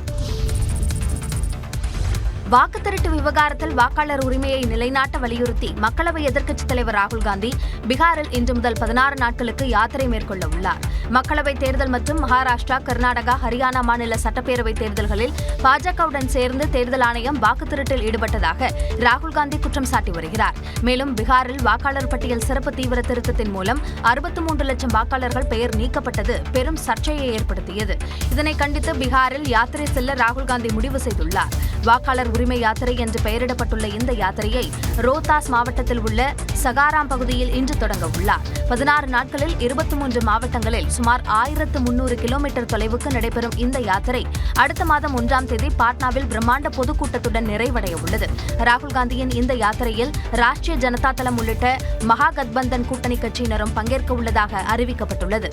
வாக்குத்திரட்டு விவகாரத்தில் வாக்காளர் உரிமையை நிலைநாட்ட வலியுறுத்தி மக்களவை எதிர்க்கட்சித் தலைவர் ராகுல் காந்தி பீகாரில் இன்று முதல் 16 நாட்களுக்கு யாத்திரை மேற்கொள்ள உள்ளார். மக்களவைத் தேர்தல் மற்றும் மகாராஷ்டிரா, கர்நாடகா, ஹரியானா மாநில சட்டப்பேரவைத் தேர்தல்களில் பாஜகவுடன் சேர்ந்து தேர்தல் ஆணையம் வாக்குத்திரட்டில் ஈடுபட்டதாக ராகுல் காந்தி குற்றம் சாட்டி வருகிறார். மேலும் பீகாரில் வாக்காளர் பட்டியல் சிறப்பு தீவிர திருத்தத்தின் மூலம் 63 லட்சம் வாக்காளர்கள் பெயர் நீக்கப்பட்டது பெரும் சர்ச்சையை ஏற்படுத்தியது. இதனை கண்டித்து பீகாரில் யாத்திரை செல்ல ராகுல் காந்தி முடிவு செய்துள்ளார். வாக்காளர் உரிமை யாத்திரை என்று பெயரிடப்பட்டுள்ள இந்த யாத்திரையை ரோத்தாஸ் மாவட்டத்தில் உள்ள சகாராம் பகுதியில் இன்று தொடங்க உள்ளார். 16 நாட்களில் 23 மாவட்டங்களில் சுமார் 1300 கிலோமீட்டர் தொலைவுக்கு நடைபெறும் இந்த யாத்திரை அடுத்த மாதம் 1ஆம் தேதி பாட்னாவில் பிரம்மாண்ட பொதுக்கூட்டத்துடன் நிறைவடைய உள்ளது. ராகுல் காந்தியின் இந்த யாத்திரையில் ராஷ்டிரிய ஜனதா தளம் உள்ளிட்ட மகாகத்பந்தன் கூட்டணி கட்சியினரும் பங்கேற்க உள்ளதாக அறிவிக்கப்பட்டுள்ளது.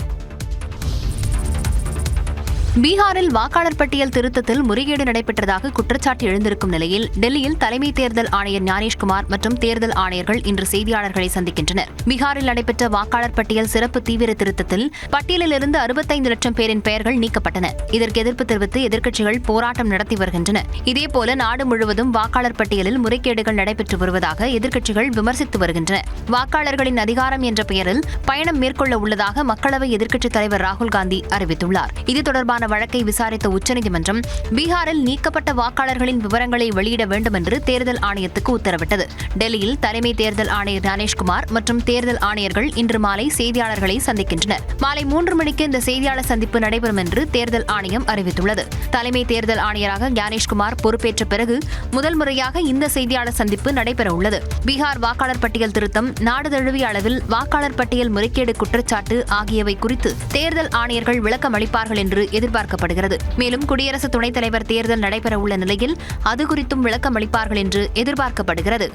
பீகாரில் வாக்காளர் பட்டியல் திருத்தத்தில் முறைகேடு நடைபெற்றதாக குற்றச்சாட்டு எழுந்திருக்கும் நிலையில் டெல்லியில் தலைமை தேர்தல் ஆணையர் ஞானேஷ்குமார் மற்றும் தேர்தல் ஆணையர்கள் இன்று செய்தியாளர்களை சந்திக்கின்றனர். பீகாரில் நடைபெற்ற வாக்காளர் பட்டியல் சிறப்பு தீவிர திருத்தத்தில் பட்டியலிலிருந்து 65 லட்சம் பேரின் பெயர்கள் நீக்கப்பட்டன. இதற்கு எதிர்ப்பு தெரிவித்து எதிர்க்கட்சிகள் போராட்டம் நடத்தி வருகின்றன. இதேபோல நாடு முழுவதும் வாக்காளர் பட்டியலில் முறைகேடுகள் நடைபெற்று வருவதாக எதிர்க்கட்சிகள் விமர்சித்து வருகின்றன. வாக்காளர்களின் அதிகாரம் என்ற பெயரில் பயணம் மேற்கொள்ள உள்ளதாக மக்களவை எதிர்க்கட்சித் தலைவர் ராகுல் காந்தி அறிவித்துள்ளார். இது தொடர்பான வழக்கை விசாரித்த உச்சநீதிமன்றம் பீகாரில் நீக்கப்பட்ட வாக்காளர்களின் விவரங்களை வெளியிட வேண்டும் என்று தேர்தல் ஆணையத்துக்கு உத்தரவிட்டது. டெல்லியில் தலைமை தேர்தல் ஆணையர் ஞானேஷ்குமார் மற்றும் தேர்தல் ஆணையர்கள் இன்று மாலை செய்தியாளர்களை சந்திக்கின்றனர். மாலை 3 மணிக்கு இந்த செய்தியாளர் சந்திப்பு நடைபெறும் என்று தேர்தல் ஆணையம் அறிவித்துள்ளது. தலைமை தேர்தல் ஆணையராக ஞானேஷ்குமார் பொறுப்பேற்ற பிறகு முதல் முறையாக இந்த செய்தியாளர் சந்திப்பு நடைபெற உள்ளது. பீகார் வாக்காளர் பட்டியல் திருத்தம், நாடு தழுவிய அளவில் வாக்காளர் பட்டியல் முறைகேடு குற்றச்சாட்டு ஆகியவை குறித்து தேர்தல் ஆணையர்கள் விளக்கம் அளிப்பார்கள் என்று எதிர்பார்க்கப்படுகிறது. மேலும் குடியரசு துணைத் தலைவர் தேர்தல் நடைபெற உள்ள நிலையில் அது குறித்தும் விளக்கம் அளிப்பார்கள் என்று எதிர்பார்க்கப்படுகிறது.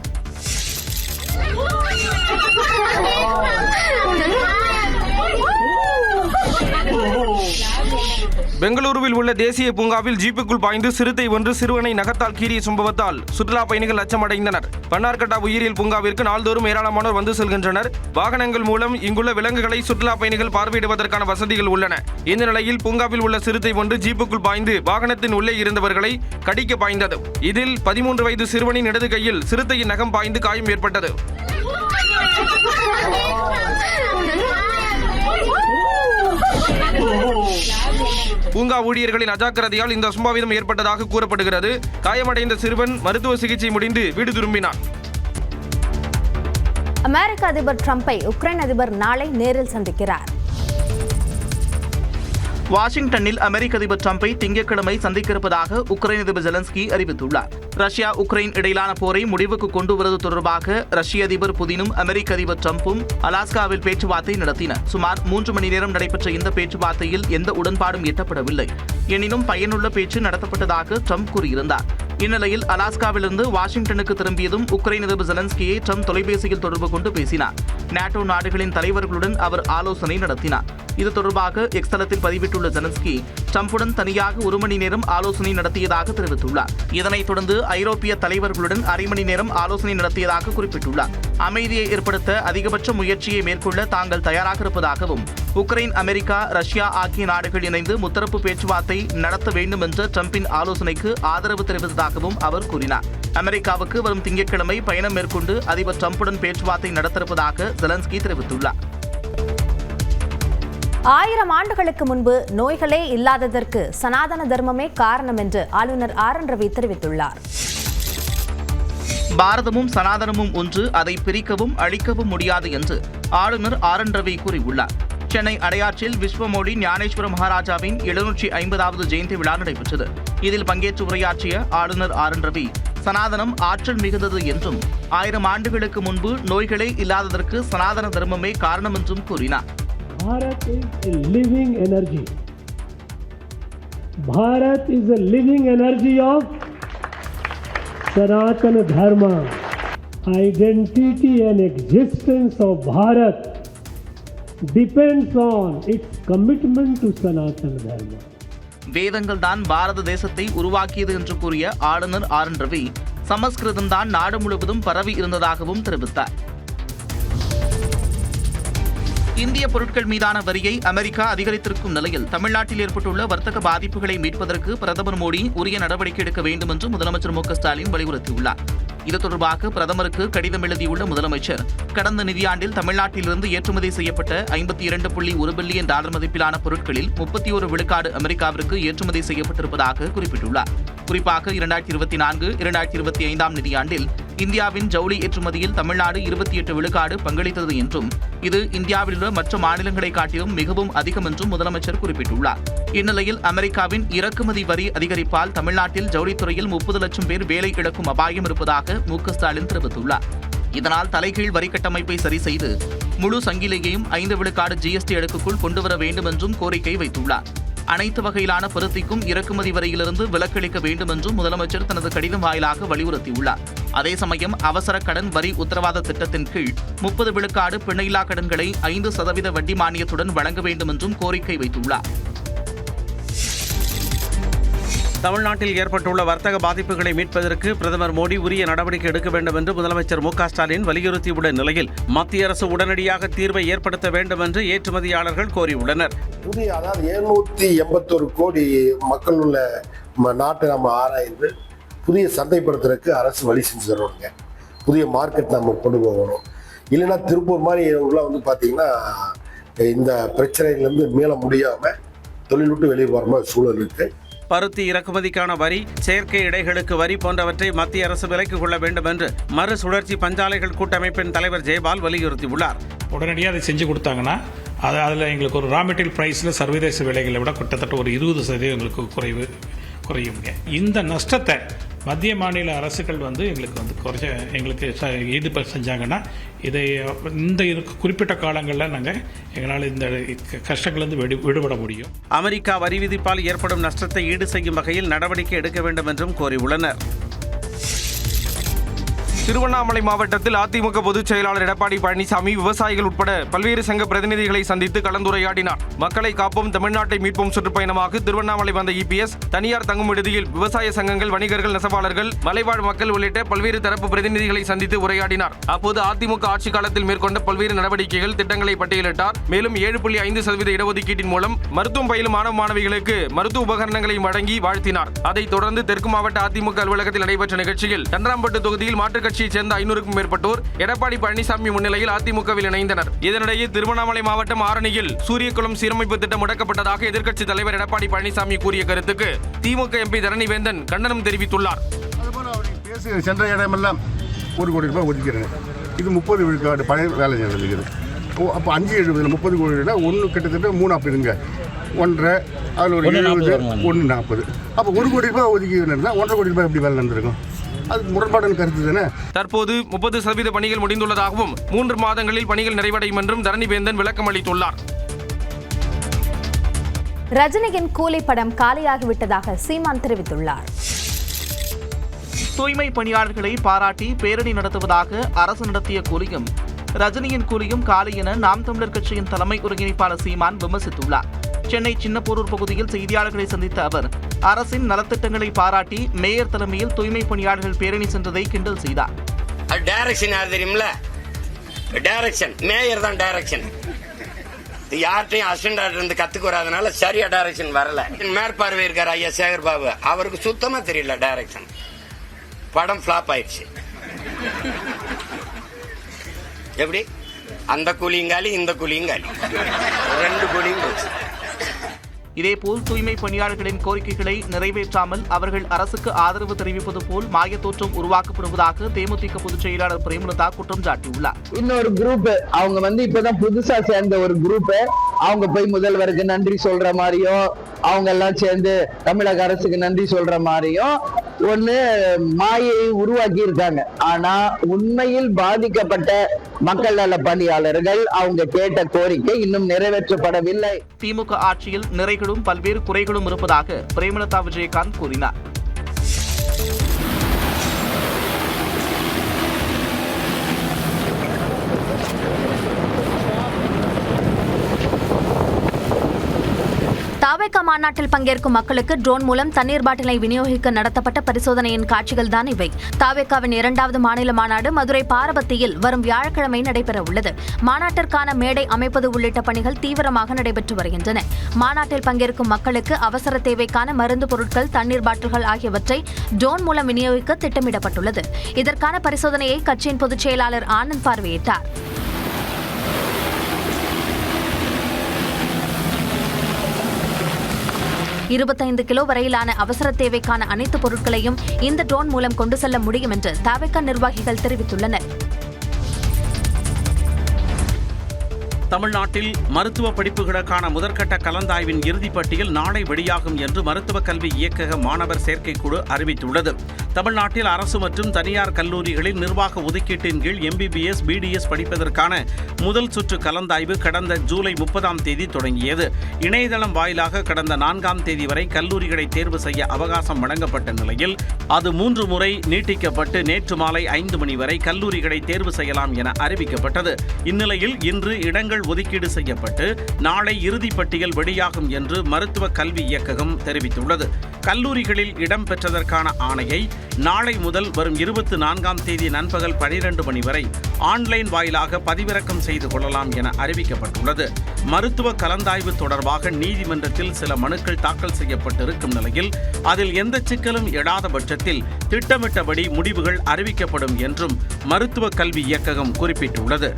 பெங்களூருவில் உள்ள தேசிய பூங்காவில் ஜீப்புக்குள் பாய்ந்து சிறுத்தை ஒன்று சிறுவனை நகத்தால் கீறிய சம்பவத்தால் சுற்றுலா பயணிகள் அச்சமடைந்தனர். பன்னார்கட்டா உயிரியல் பூங்காவிற்கு நாள்தோறும் ஏராளமானோர் வந்து செல்கின்றனர். வாகனங்கள் மூலம் இங்குள்ள விலங்குகளை சுற்றுலா பயணிகள் பார்வையிடுவதற்கான வசதிகள் உள்ளன. இந்த நிலையில் பூங்காவில் உள்ள சிறுத்தை ஒன்று ஜீப்புக்குள் பாய்ந்து வாகனத்தின் உள்ளே இருந்தவர்களை கடிக்க பாய்ந்தது. இதில் 13 வயது சிறுவனின் இடது கையில் சிறுத்தையின் நகம் பாய்ந்து காயம் ஏற்பட்டது. பூங்கா ஊழியர்களின் அஜாக்கிரதையால் இந்த அசம்பாவிதம் ஏற்பட்டதாக கூறப்படுகிறது. காயமடைந்த சிறுவன் மருத்துவ சிகிச்சை முடிந்து வீடு திரும்பினார். அமெரிக்க அதிபர் டிரம்பை உக்ரைன் அதிபர் நாளை நேரில் சந்திக்கிறார். வாஷிங்டனில் அமெரிக்க அதிபர் டிரம்பை திங்கட்கிழமை சந்திக்க இருப்பதாக உக்ரைன் அதிபர் ஜெலன்ஸ்கி அறிவித்துள்ளார். ரஷ்யா உக்ரைன் இடையிலான போரை முடிவுக்கு கொண்டு வருவது தொடர்பாக ரஷ்ய அதிபர் புதினும் அமெரிக்க அதிபர் டிரம்பும் அலாஸ்காவில் பேச்சுவார்த்தை நடத்தினர். சுமார் 3 மணி நேரம் நடைபெற்ற இந்த பேச்சுவார்த்தையில் எந்த உடன்பாடும் எட்டப்படவில்லை. எனினும் பயனுள்ள பேச்சு நடத்தப்பட்டதாக டிரம்ப் கூறியிருந்தார். இந்நிலையில் அலாஸ்காவிலிருந்து வாஷிங்டனுக்கு திரும்பியதும் உக்ரைன் அதிபர் ஜெலன்ஸ்கியை டிரம்ப் தொலைபேசியில் தொடர்பு கொண்டு பேசினார். நாட்டோ நாடுகளின் தலைவர்களுடன் அவர் ஆலோசனை நடத்தினார். இது தொடர்பாக எக்ஸ் தளத்தில் பதிவிட்டுள்ள ஜெலன்ஸ்கி டிரம்புடன் தனியாக 1 மணி நேரம் ஆலோசனை நடத்தியதாக தெரிவித்துள்ளார். இதனைத் தொடர்ந்து ஐரோப்பிய தலைவர்களுடன் அரை மணி நேரம் ஆலோசனை நடத்தியதாக குறிப்பிட்டுள்ளார். அமைதியை ஏற்படுத்த அதிகபட்ச முயற்சியை மேற்கொள்ள தாங்கள் தயாராக இருப்பதாகவும் உக்ரைன், அமெரிக்கா, ரஷ்யா ஆகிய நாடுகள் இணைந்து முத்தரப்பு பேச்சுவார்த்தை நடத்த வேண்டும் என்ற டிரம்பின் ஆலோசனைக்கு ஆதரவு தெரிவித்ததாகவும் அவர் கூறினார். அமெரிக்காவுக்கு வரும் திங்கட்கிழமை பயணம் மேற்கொண்டு அதிபர் டிரம்புடன் பேச்சுவார்த்தை நடத்திருப்பதாக ஜெலன்ஸ்கி தெரிவித்துள்ளார். 1000 ஆண்டுகளுக்கு முன்பு நோய்களே இல்லாததற்கு சனாதன தர்மமே காரணம் என்று ஆளுநர் ஆர்.என். ரவி தெரிவித்துள்ளார். பாரதமும் சனாதனமும் ஒன்று, அதை பிரிக்கவும் அழிக்கவும் முடியாது என்று ஆளுநர் ஆர்.என். ரவி கூறியுள்ளார். சென்னை அடையாற்றில் விஸ்வமோடி ஞானேஸ்வர மகாராஜாவின் 750வது ஜெயந்தி விழா நடைபெற்றது. இதில் பங்கேற்று உரையாற்றிய ஆளுநர் ஆர்.என். ரவி சனாதனம் ஆற்றல் மிகுந்தது என்றும் 1000 ஆண்டுகளுக்கு முன்பு நோய்களே இல்லாததற்கு சனாதன தர்மமே காரணம் என்றும் கூறினார். Bharat is a living energy. Bharat is a living energy of Sanatana Dharma. Identity and existence of Bharat depends on its commitment to Sanatana Dharma. வேதங்கள் தான் பாரத தேசத்தை உருவாக்கியது என்று கூறிய ஆளுநர் ஆர்.என். ரவி சமஸ்கிருதம் தான் நாடு முழுவதும் பரவி இருந்ததாகவும் தெரிவித்தார். இந்திய பொருட்கள் மீதான வரியை அமெரிக்கா அதிகரித்திருக்கும் நிலையில் தமிழ்நாட்டில் ஏற்பட்டுள்ள வர்த்தக பாதிப்புகளை மீட்பதற்கு பிரதமர் மோடி உரிய நடவடிக்கை எடுக்க வேண்டும் என்று முதலமைச்சர் மு.க. ஸ்டாலின் வலியுறுத்தியுள்ளார். இது தொடர்பாக பிரதமருக்கு கடிதம் எழுதியுள்ள முதலமைச்சர் கடந்த நிதியாண்டில் தமிழ்நாட்டிலிருந்து ஏற்றுமதி செய்யப்பட்ட 52.1 பில்லியன் டாலர் மதிப்பிலான பொருட்களில் 31 விழுக்காடு அமெரிக்காவிற்கு ஏற்றுமதி செய்யப்பட்டிருப்பதாக குறிப்பிட்டுள்ளார். குறிப்பாக 2024-2025 நிதியாண்டில் இந்தியாவின் ஜவுளி ஏற்றுமதியில் தமிழ்நாடு 28 விழுக்காடு பங்களித்தது என்றும் இது இந்தியாவில் உள்ள மற்ற மாநிலங்களை காட்டிலும் மிகவும் அதிகம் என்றும் முதலமைச்சர் குறிப்பிட்டுள்ளார். இந்நிலையில் அமெரிக்காவின் இறக்குமதி வரி அதிகரிப்பால் தமிழ்நாட்டில் ஜவுளித்துறையில் 30 லட்சம் பேர் வேலை இழக்கும் அபாயம் இருப்பதாக மு.க. ஸ்டாலின் தெரிவித்துள்ளார். இதனால் தலைகீழ் வரி கட்டமைப்பை சரி செய்து முழு சங்கிலியையும் 5 விழுக்காடு ஜிஎஸ்டி அடுக்குக்குள் கொண்டுவர வேண்டும் என்றும் கோரிக்கை வைத்துள்ளார். அனைத்து வகையிலான பருத்திக்கும் இறக்குமதி வரியிலிருந்து விலக்களிக்க வேண்டும் என்றும் முதலமைச்சர் தனது கடிதம் வாயிலாக வலியுறுத்தியுள்ளார். அதே சமயம் அவசர கடன் வரி உத்தரவாத திட்டத்தின் கீழ் 30 விழுக்காடு பிணையில்லா கடன்களை 5% வட்டி மானியத்துடன் வழங்க வேண்டும் என்றும் கோரிக்கை வைத்துள்ளார். தமிழ்நாட்டில் ஏற்பட்டுள்ள வர்த்தக பாதிப்புகளை மீட்பதற்கு பிரதமர் மோடி உரிய நடவடிக்கை எடுக்க வேண்டும் என்று முதலமைச்சர் மு.க. ஸ்டாலின் வலியுறுத்தியுள்ள நிலையில் மத்திய அரசு உடனடியாக தீர்வை ஏற்படுத்த வேண்டும் என்று ஏற்றுமதியாளர்கள் கோரியுள்ளனர். புதிய 781 கோடி மக்கள் உள்ள நாட்டை நம்ம ஆராய்ந்து புதிய சந்தைப்படுத்துறதுக்கு அரசு வழி செஞ்சு தரணுங்க. புதிய மார்க்கெட் நம்ம கொண்டு போகணும். இல்லைன்னா திருப்பூர் மாதிரி பார்த்தீங்கன்னா இந்த பிரச்சனையிலேருந்து மீள முடியாமல் தொழில் விட்டு வெளியே போகிற மாதிரி சூழல் இருக்குது. பருத்தி இறக்குமதிக்கான வரி, செயற்கை இடைகளுக்கு வரி போன்றவற்றை மத்திய அரசு விலக்கிக் கொள்ள வேண்டும் என்று மறுசுழற்சி பஞ்சாலைகள் கூட்டமைப்பின் தலைவர் ஜெயபால் வலியுறுத்தியுள்ளார். உடனடியாக அதை செஞ்சு கொடுத்தாங்கன்னா அதில் எங்களுக்கு ஒரு ரா மெட்டீரியல் ப்ரைஸில் சர்வதேச விலைகளை விட கிட்டத்தட்ட ஒரு 20% எங்களுக்கு குறையுங்க. இந்த நஷ்டத்தை மத்திய மாநில அரசுகள் எங்களுக்கு ஈடுபட செஞ்சாங்கன்னா இந்த குறிப்பிட்ட காலங்களில் நாங்கள் எங்களால் இந்த கஷ்டங்கள்லேருந்து விடுபட முடியும். அமெரிக்கா வரி விதிப்பால் ஏற்படும் நஷ்டத்தை ஈடு செய்யும் வகையில் நடவடிக்கை எடுக்க வேண்டும் என்றும் கோரியுள்ளனர். திருவண்ணாமலை மாவட்டத்தில் அதிமுக பொதுச் செயலாளர் எடப்பாடி பழனிசாமி விவசாயிகள் உட்பட பல்வேறு சங்க பிரதிநிதிகளை சந்தித்து கலந்துரையாடினார். மக்களை காப்போம், தமிழ்நாட்டை மீட்போம் சுற்றுப்பயணமாக திருவண்ணாமலை வந்த இபிஎஸ் தனியார் தங்கும் விடுதியில் விவசாய சங்கங்கள், வணிகர்கள், நெசவாளர்கள், மலைவாழ் மக்கள் உள்ளிட்ட பல்வேறு தரப்பு பிரதிநிதிகளை சந்தித்து உரையாடினார். அப்போது அதிமுக ஆட்சி காலத்தில் மேற்கொண்ட பல்வேறு நடவடிக்கைகள், திட்டங்களை பட்டியலிட்டார். மேலும் 7.5% இடஒதுக்கீட்டின் மூலம் மருத்துவம் பயிலும் மாணவ மாணவிகளுக்கு மருத்துவ உபகரணங்களை வழங்கி வாழ்த்தினார். அதைத் தொடர்ந்து தெற்கு மாவட்ட அதிமுக அலுவலகத்தில் நடைபெற்ற நிகழ்ச்சியில் தண்டராம்பட்டு தொகுதியில் மாற்றுக் சேர்ந்த 500க்கும் மேற்பட்டோர் எடப்பாடி பழனிசாமி முன்னிலையில் அதிமுகவில் இணைந்தனர். இதனிடையே திருவண்ணாமலை மாவட்டம் ஆரணியில் சூரியகுளம் சீரமைப்பு திட்டம் முடக்கப்பட்டதாக எதிர்க்கட்சித் தலைவர் எடப்பாடி பழனிசாமி கூறிய கருத்துக்கு திமுக எம்பி தரணிவேந்தன் கண்டனம் தெரிவித்துள்ளார். சென்ற இடமெல்லாம் 1 கோடி ரூபாய் ஒதுக்கிறேன். இது 30 விழுக்காடு பழைய வேலை நடந்துக்குது. அப்போ 5-7 30 கோடி ஒன்று கிட்டத்தட்ட 3 அப்படிங்க. 1.5, அதில் ஒரு 70, 1.40. அப்போ 1 கோடி ரூபாய் ஒதுக்கி இருந்தால் 1.5 கோடி ரூபாய் எப்படி வேலை நடந்திருக்கும்? அது முரண்பாடான கருத்து தானே. தற்போது 30% பணிகள் முடிந்துள்ளதாகவும் 3 மாதங்களில் பணிகள் நிறைவடையும் என்றும் தரணிவேந்தன் விளக்கம் அளித்துள்ளார். ரஜினியின் கூலி படம் காலியாகிவிட்டதாக சீமான் தெரிவித்துள்ளார். தூய்மை பணியாளர்களை பாராட்டி பேரணி நடத்துவதாக அரசு நடத்திய கூலியும் ரஜினியின் கூலியும் காலி என நாம் தமிழர் கட்சியின் தலைமை ஒருங்கிணைப்பாளர் சீமான் விமர்சித்துள்ளார். சென்னை சின்னப்போரூர் பகுதியில் செய்தியாளர்களை சந்தித்த அவர் அரசின் நலத்திட்டங்களை பாராட்டி மேயர் தலைமையில் தூய்மை பணியாளர்கள் பேரணி சென்றதை கிண்டல் செய்தார். டைரக்ஷன் யார் தெரியுமில்ல? டைரக்ஷன் மேயர் தான் டைரக்ஷன். யார்ட்டையும் அசிஸ்டன்ட் இருந்து கத்துக்கு வராதனால சரியா டைரக்ஷன் வரல. மேற்பார்வை இருக்கார் ஐயா சேகர் பாபு, அவருக்கு சுத்தமா தெரியல டைரக்ஷன். படம் ஃபிளாப் ஆயிடுச்சு. எப்படி அந்த கூலிங்காலி இந்த கூலிங்காலி 2 கூலியும் போச்சு. இதேபோல் தூய்மை பணியாளர்களின் கோரிக்கைகளை நிறைவேற்றாமல் அவர்கள் அரசுக்கு ஆதரவு தெரிவிப்பது போல் மாயத்தோற்றம் உருவாக்கப்படுவதாக தேமுதிக பொதுச் செயலாளர் பிரேமலதா குற்றம் சாட்டியுள்ளார். இன்னொரு குரூப் அவங்க இப்பதான் புதுசா சேர்ந்த ஒரு குரூப், அவங்க போய் முதல்வருக்கு நன்றி சொல்ற மாதிரியும் அவங்க எல்லாம் சேர்ந்து தமிழக அரசுக்கு நன்றி சொல்ற மாதிரியும் ஒண்ணு மாயை உருவாக்கி இருக்காங்க. ஆனா உண்மையில் பாதிக்கப்பட்ட மக்கள் நல பணியாளர்கள் அவங்க கேட்ட கோரிக்கை இன்னும் நிறைவேற்றப்படவில்லை. திமுக ஆட்சியில் நிறைகளும் பல்வேறு குறைகளும் இருப்பதாக பிரேமலதா விஜயகாந்த் கூறினார். தாவேகா மாநாட்டில் பங்கேற்கும் மக்களுக்கு ட்ரோன் மூலம் தண்ணீர் பாட்டிலை விநியோகிக்க நடத்தப்பட்ட பரிசோதனையின் காட்சிகள் தான் இவை. தாவேகாவின் 2வது மாநில மாநாடு மதுரை பாரபத்தியில் வரும் வியாழக்கிழமை நடைபெற உள்ளது. மாநாட்டிற்கான மேடை அமைப்பது உள்ளிட்ட பணிகள் தீவிரமாக நடைபெற்று வருகின்றன. மாநாட்டில் பங்கேற்கும் மக்களுக்கு அவசர தேவைக்கான மருந்து பொருட்கள், தண்ணீர் பாட்டில்கள் ஆகியவற்றை ட்ரோன் மூலம் விநியோகிக்க திட்டமிடப்பட்டுள்ளது. இதற்கான பரிசோதனையை கட்சியின் பொதுச் செயலாளர் ஆனந்த் பார்வையிட்டார். 25 கிலோ வரையிலான அவசர தேவைக்கான அனைத்து பொருட்களையும் இந்த ட்ரோன் மூலம் கொண்டு செல்ல முடியும் என்று தாவேகா நிர்வாகிகள் தெரிவித்துள்ளனர். தமிழ்நாட்டில் மருத்துவ படிப்புகளுக்கான முதற்கட்ட கலந்தாய்வின் இறுதிப் பட்டியல் நாளை வெளியாகும் என்று மருத்துவக் கல்வி இயக்கக மாணவர் சேர்க்கைக்குழு அறிவித்துள்ளது. தமிழ்நாட்டில் அரசு மற்றும் தனியார் கல்லூரிகளில் நிர்வாக ஒதுக்கீட்டின் கீழ் MBBS, BDS படிப்பதற்கான முதல் சுற்று கலந்தாய்வு கடந்த ஜூலை 30ஆம் தேதி தொடங்கியது. இணையதளம் வாயிலாக கடந்த 4ஆம் தேதி வரை கல்லூரிகளை தேர்வு செய்ய அவகாசம் வழங்கப்பட்ட நிலையில் அது 3 முறை நீட்டிக்கப்பட்டு நேற்று மாலை 5 மணி வரை கல்லூரிகளை தேர்வு செய்யலாம் என அறிவிக்கப்பட்டது. இந்நிலையில் இன்று இடங்கள் ஒதுக்கீடு செய்யப்பட்டு நாளை இறுதிப் பட்டியல் வெளியாகும் என்று மருத்துவ கல்வி இயக்ககம் தெரிவித்துள்ளது. கல்லூரிகளில் இடம் பெற்றதற்கான ஆணையை நாளை முதல் வரும் 24ஆம் தேதி நண்பகல் 12 மணி வரை ஆன்லைன் வாயிலாக பதிவிறக்கம் செய்து கொள்ளலாம் என அறிவிக்கப்பட்டுள்ளது. மருத்துவ கலந்தாய்வு தொடர்பாக நீதிமன்றத்தில் சில மனுக்கள் தாக்கல் செய்யப்பட்டிருக்கும் நிலையில் அதில் எந்த சிக்கலும் எழாத பட்சத்தில் திட்டமிட்டபடி முடிவுகள் அறிவிக்கப்படும் என்றும் மருத்துவ கல்வி இயக்ககம் குறிப்பிட்டுள்ளது.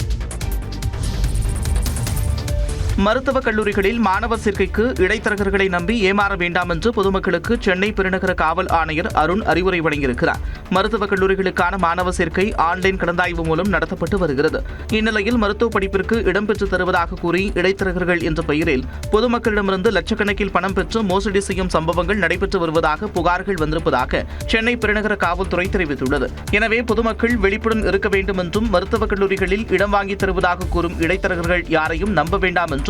மருத்துவக் கல்லூரிகளில் மாணவர் சேர்க்கைக்கு இடைத்தரகர்களை நம்பி ஏமாற வேண்டாம் என்று பொதுமக்களுக்கு சென்னை பெருநகர காவல் ஆணையர் அருண் அறிவுரை வழங்கியிருக்கிறார். மருத்துவக் கல்லூரிகளுக்கான மாணவர் சேர்க்கை ஆன்லைன் கலந்தாய்வு மூலம் நடத்தப்பட்டு வருகிறது. இந்நிலையில் மருத்துவ படிப்பிற்கு இடம்பெற்று தருவதாக கூறி இடைத்தரகர்கள் என்ற பெயரில் பொதுமக்களிடமிருந்து லட்சக்கணக்கில் பணம் பெற்று மோசடி செய்யும் சம்பவங்கள் நடைபெற்று வருவதாக புகார்கள் வந்திருப்பதாக சென்னை பெருநகர காவல்துறை தெரிவித்துள்ளது. எனவே பொதுமக்கள் விழிப்புடன் இருக்க வேண்டும் என்றும் மருத்துவக் கல்லூரிகளில் இடம் வாங்கி தருவதாக கூறும் இடைத்தரகர்கள் யாரையும் நம்ப வேண்டாம் என்றும்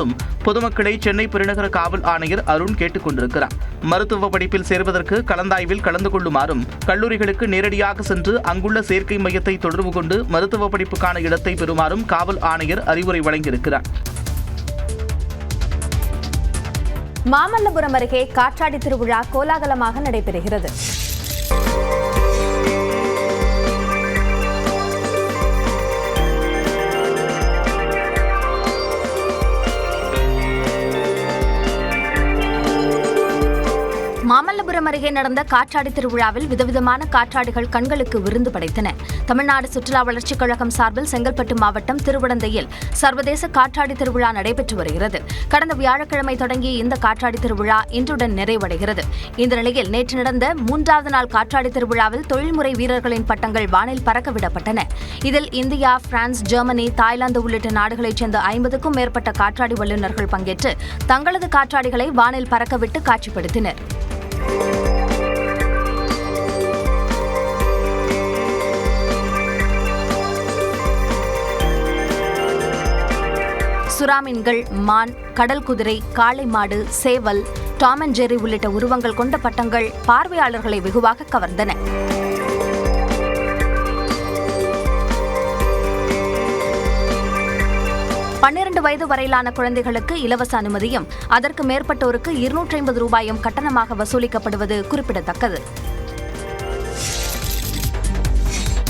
பொதுமக்களை சென்னை பெருநகர காவல் ஆணையர் அருண் கேட்டுக் கொண்டிருக்கிறார். மருத்துவ படிப்பில் சேர்வதற்கு கலந்தாய்வில் கலந்து கொள்ளுமாறும் கல்லூரிகளுக்கு நேரடியாக சென்று அங்குள்ள சேர்க்கை மையத்தை தொடர்பு கொண்டு மருத்துவ படிப்புக்கான இடத்தை பெறுமாறும் காவல் ஆணையர் அறிவுரை வழங்கியிருக்கிறார். மாமல்லபுரம் அருகே காற்றாடி திருவிழா கோலாகலமாக நடைபெறுகிறது. மாமல்லபுரம் மாமல்லபுரம் அருகே நடந்த காற்றாடி திருவிழாவில் விதவிதமான காற்றாடிகள் கண்களுக்கு விருந்து படைத்தன. தமிழ்நாடு சுற்றுலா வளர்ச்சிக் கழகம் சார்பில் செங்கல்பட்டு மாவட்டம் திருவிடந்தையில் சர்வதேச காற்றாடி திருவிழா நடைபெற்று வருகிறது. கடந்த வியாழக்கிழமை தொடங்கிய இந்த காற்றாடி திருவிழா இன்றுடன் நிறைவடைகிறது. இந்த நிலையில் நேற்று நடந்த 3வது நாள் காற்றாடி திருவிழாவில் தொழில்முறை வீரர்களின் பட்டங்கள் வானில் பறக்கவிடப்பட்டன. இதில் இந்தியா, பிரான்ஸ், ஜெர்மனி, தாய்லாந்து உள்ளிட்ட நாடுகளைச் சேர்ந்த 50க்கும் மேற்பட்ட காற்றாடி வல்லுநர்கள் பங்கேற்று தங்களது காற்றாடிகளை வானில் பறக்கவிட்டு காட்சிப்படுத்தினர். சுறாமீன்கள், மான், கடல் குதிரை, காளை மாடு, சேவல், டாம் அண்ட் ஜெர்ரி உள்ளிட்ட உருவங்கள் கொண்ட பட்டங்கள் பார்வையாளர்களை வெகுவாக கவர்ந்தன. பன்னிரண்டு வயது வரையிலான குழந்தைகளுக்கு இலவச அனுமதியும் அதற்கு மேற்பட்டோருக்கு 250 ரூபாயும் கட்டணமாக வசூலிக்கப்படுவது குறிப்பிடத்தக்கது.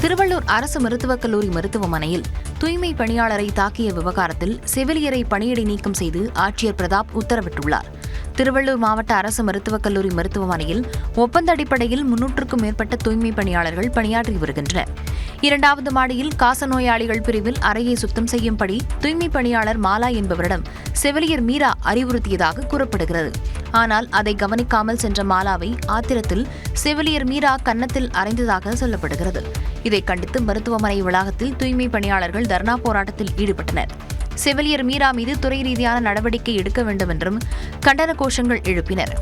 திருவள்ளூர் அரசு மருத்துவக் கல்லூரி மருத்துவமனையில் தூய்மை பணியாளரை தாக்கிய விவகாரத்தில் செவிலியரை பணியிடை நீக்கம் செய்து ஆட்சியர் பிரதாப் உத்தரவிட்டுள்ளார். திருவள்ளூர் மாவட்ட அரசு மருத்துவக் கல்லூரி மருத்துவமனையில் ஒப்பந்த அடிப்படையில் 300க்கும் மேற்பட்ட தூய்மை பணியாளர்கள் பணியாற்றி வருகின்றனர். 2வது மாடியில் காசநோயாளிகள் பிரிவில் அறையை சுத்தம் செய்யும்படி தூய்மை பணியாளர் மாலா என்பவரிடம் செவிலியர் மீரா அறிவுறுத்தியதாக கூறப்படுகிறது. ஆனால் அதை கவனிக்காமல் சென்ற மாலாவை ஆத்திரத்தில் செவிலியர் மீரா கன்னத்தில் அறைந்ததாக சொல்லப்படுகிறது. இதை கண்டித்து மருத்துவமனை வளாகத்தில் தூய்மை பணியாளர்கள் தர்ணா போராட்டத்தில் ஈடுபட்டனர். செவிலியர் மீரா மீது துறை ரீதியான நடவடிக்கை எடுக்க வேண்டும் என்றும் கண்டன கோஷங்கள் எழுப்பினர்.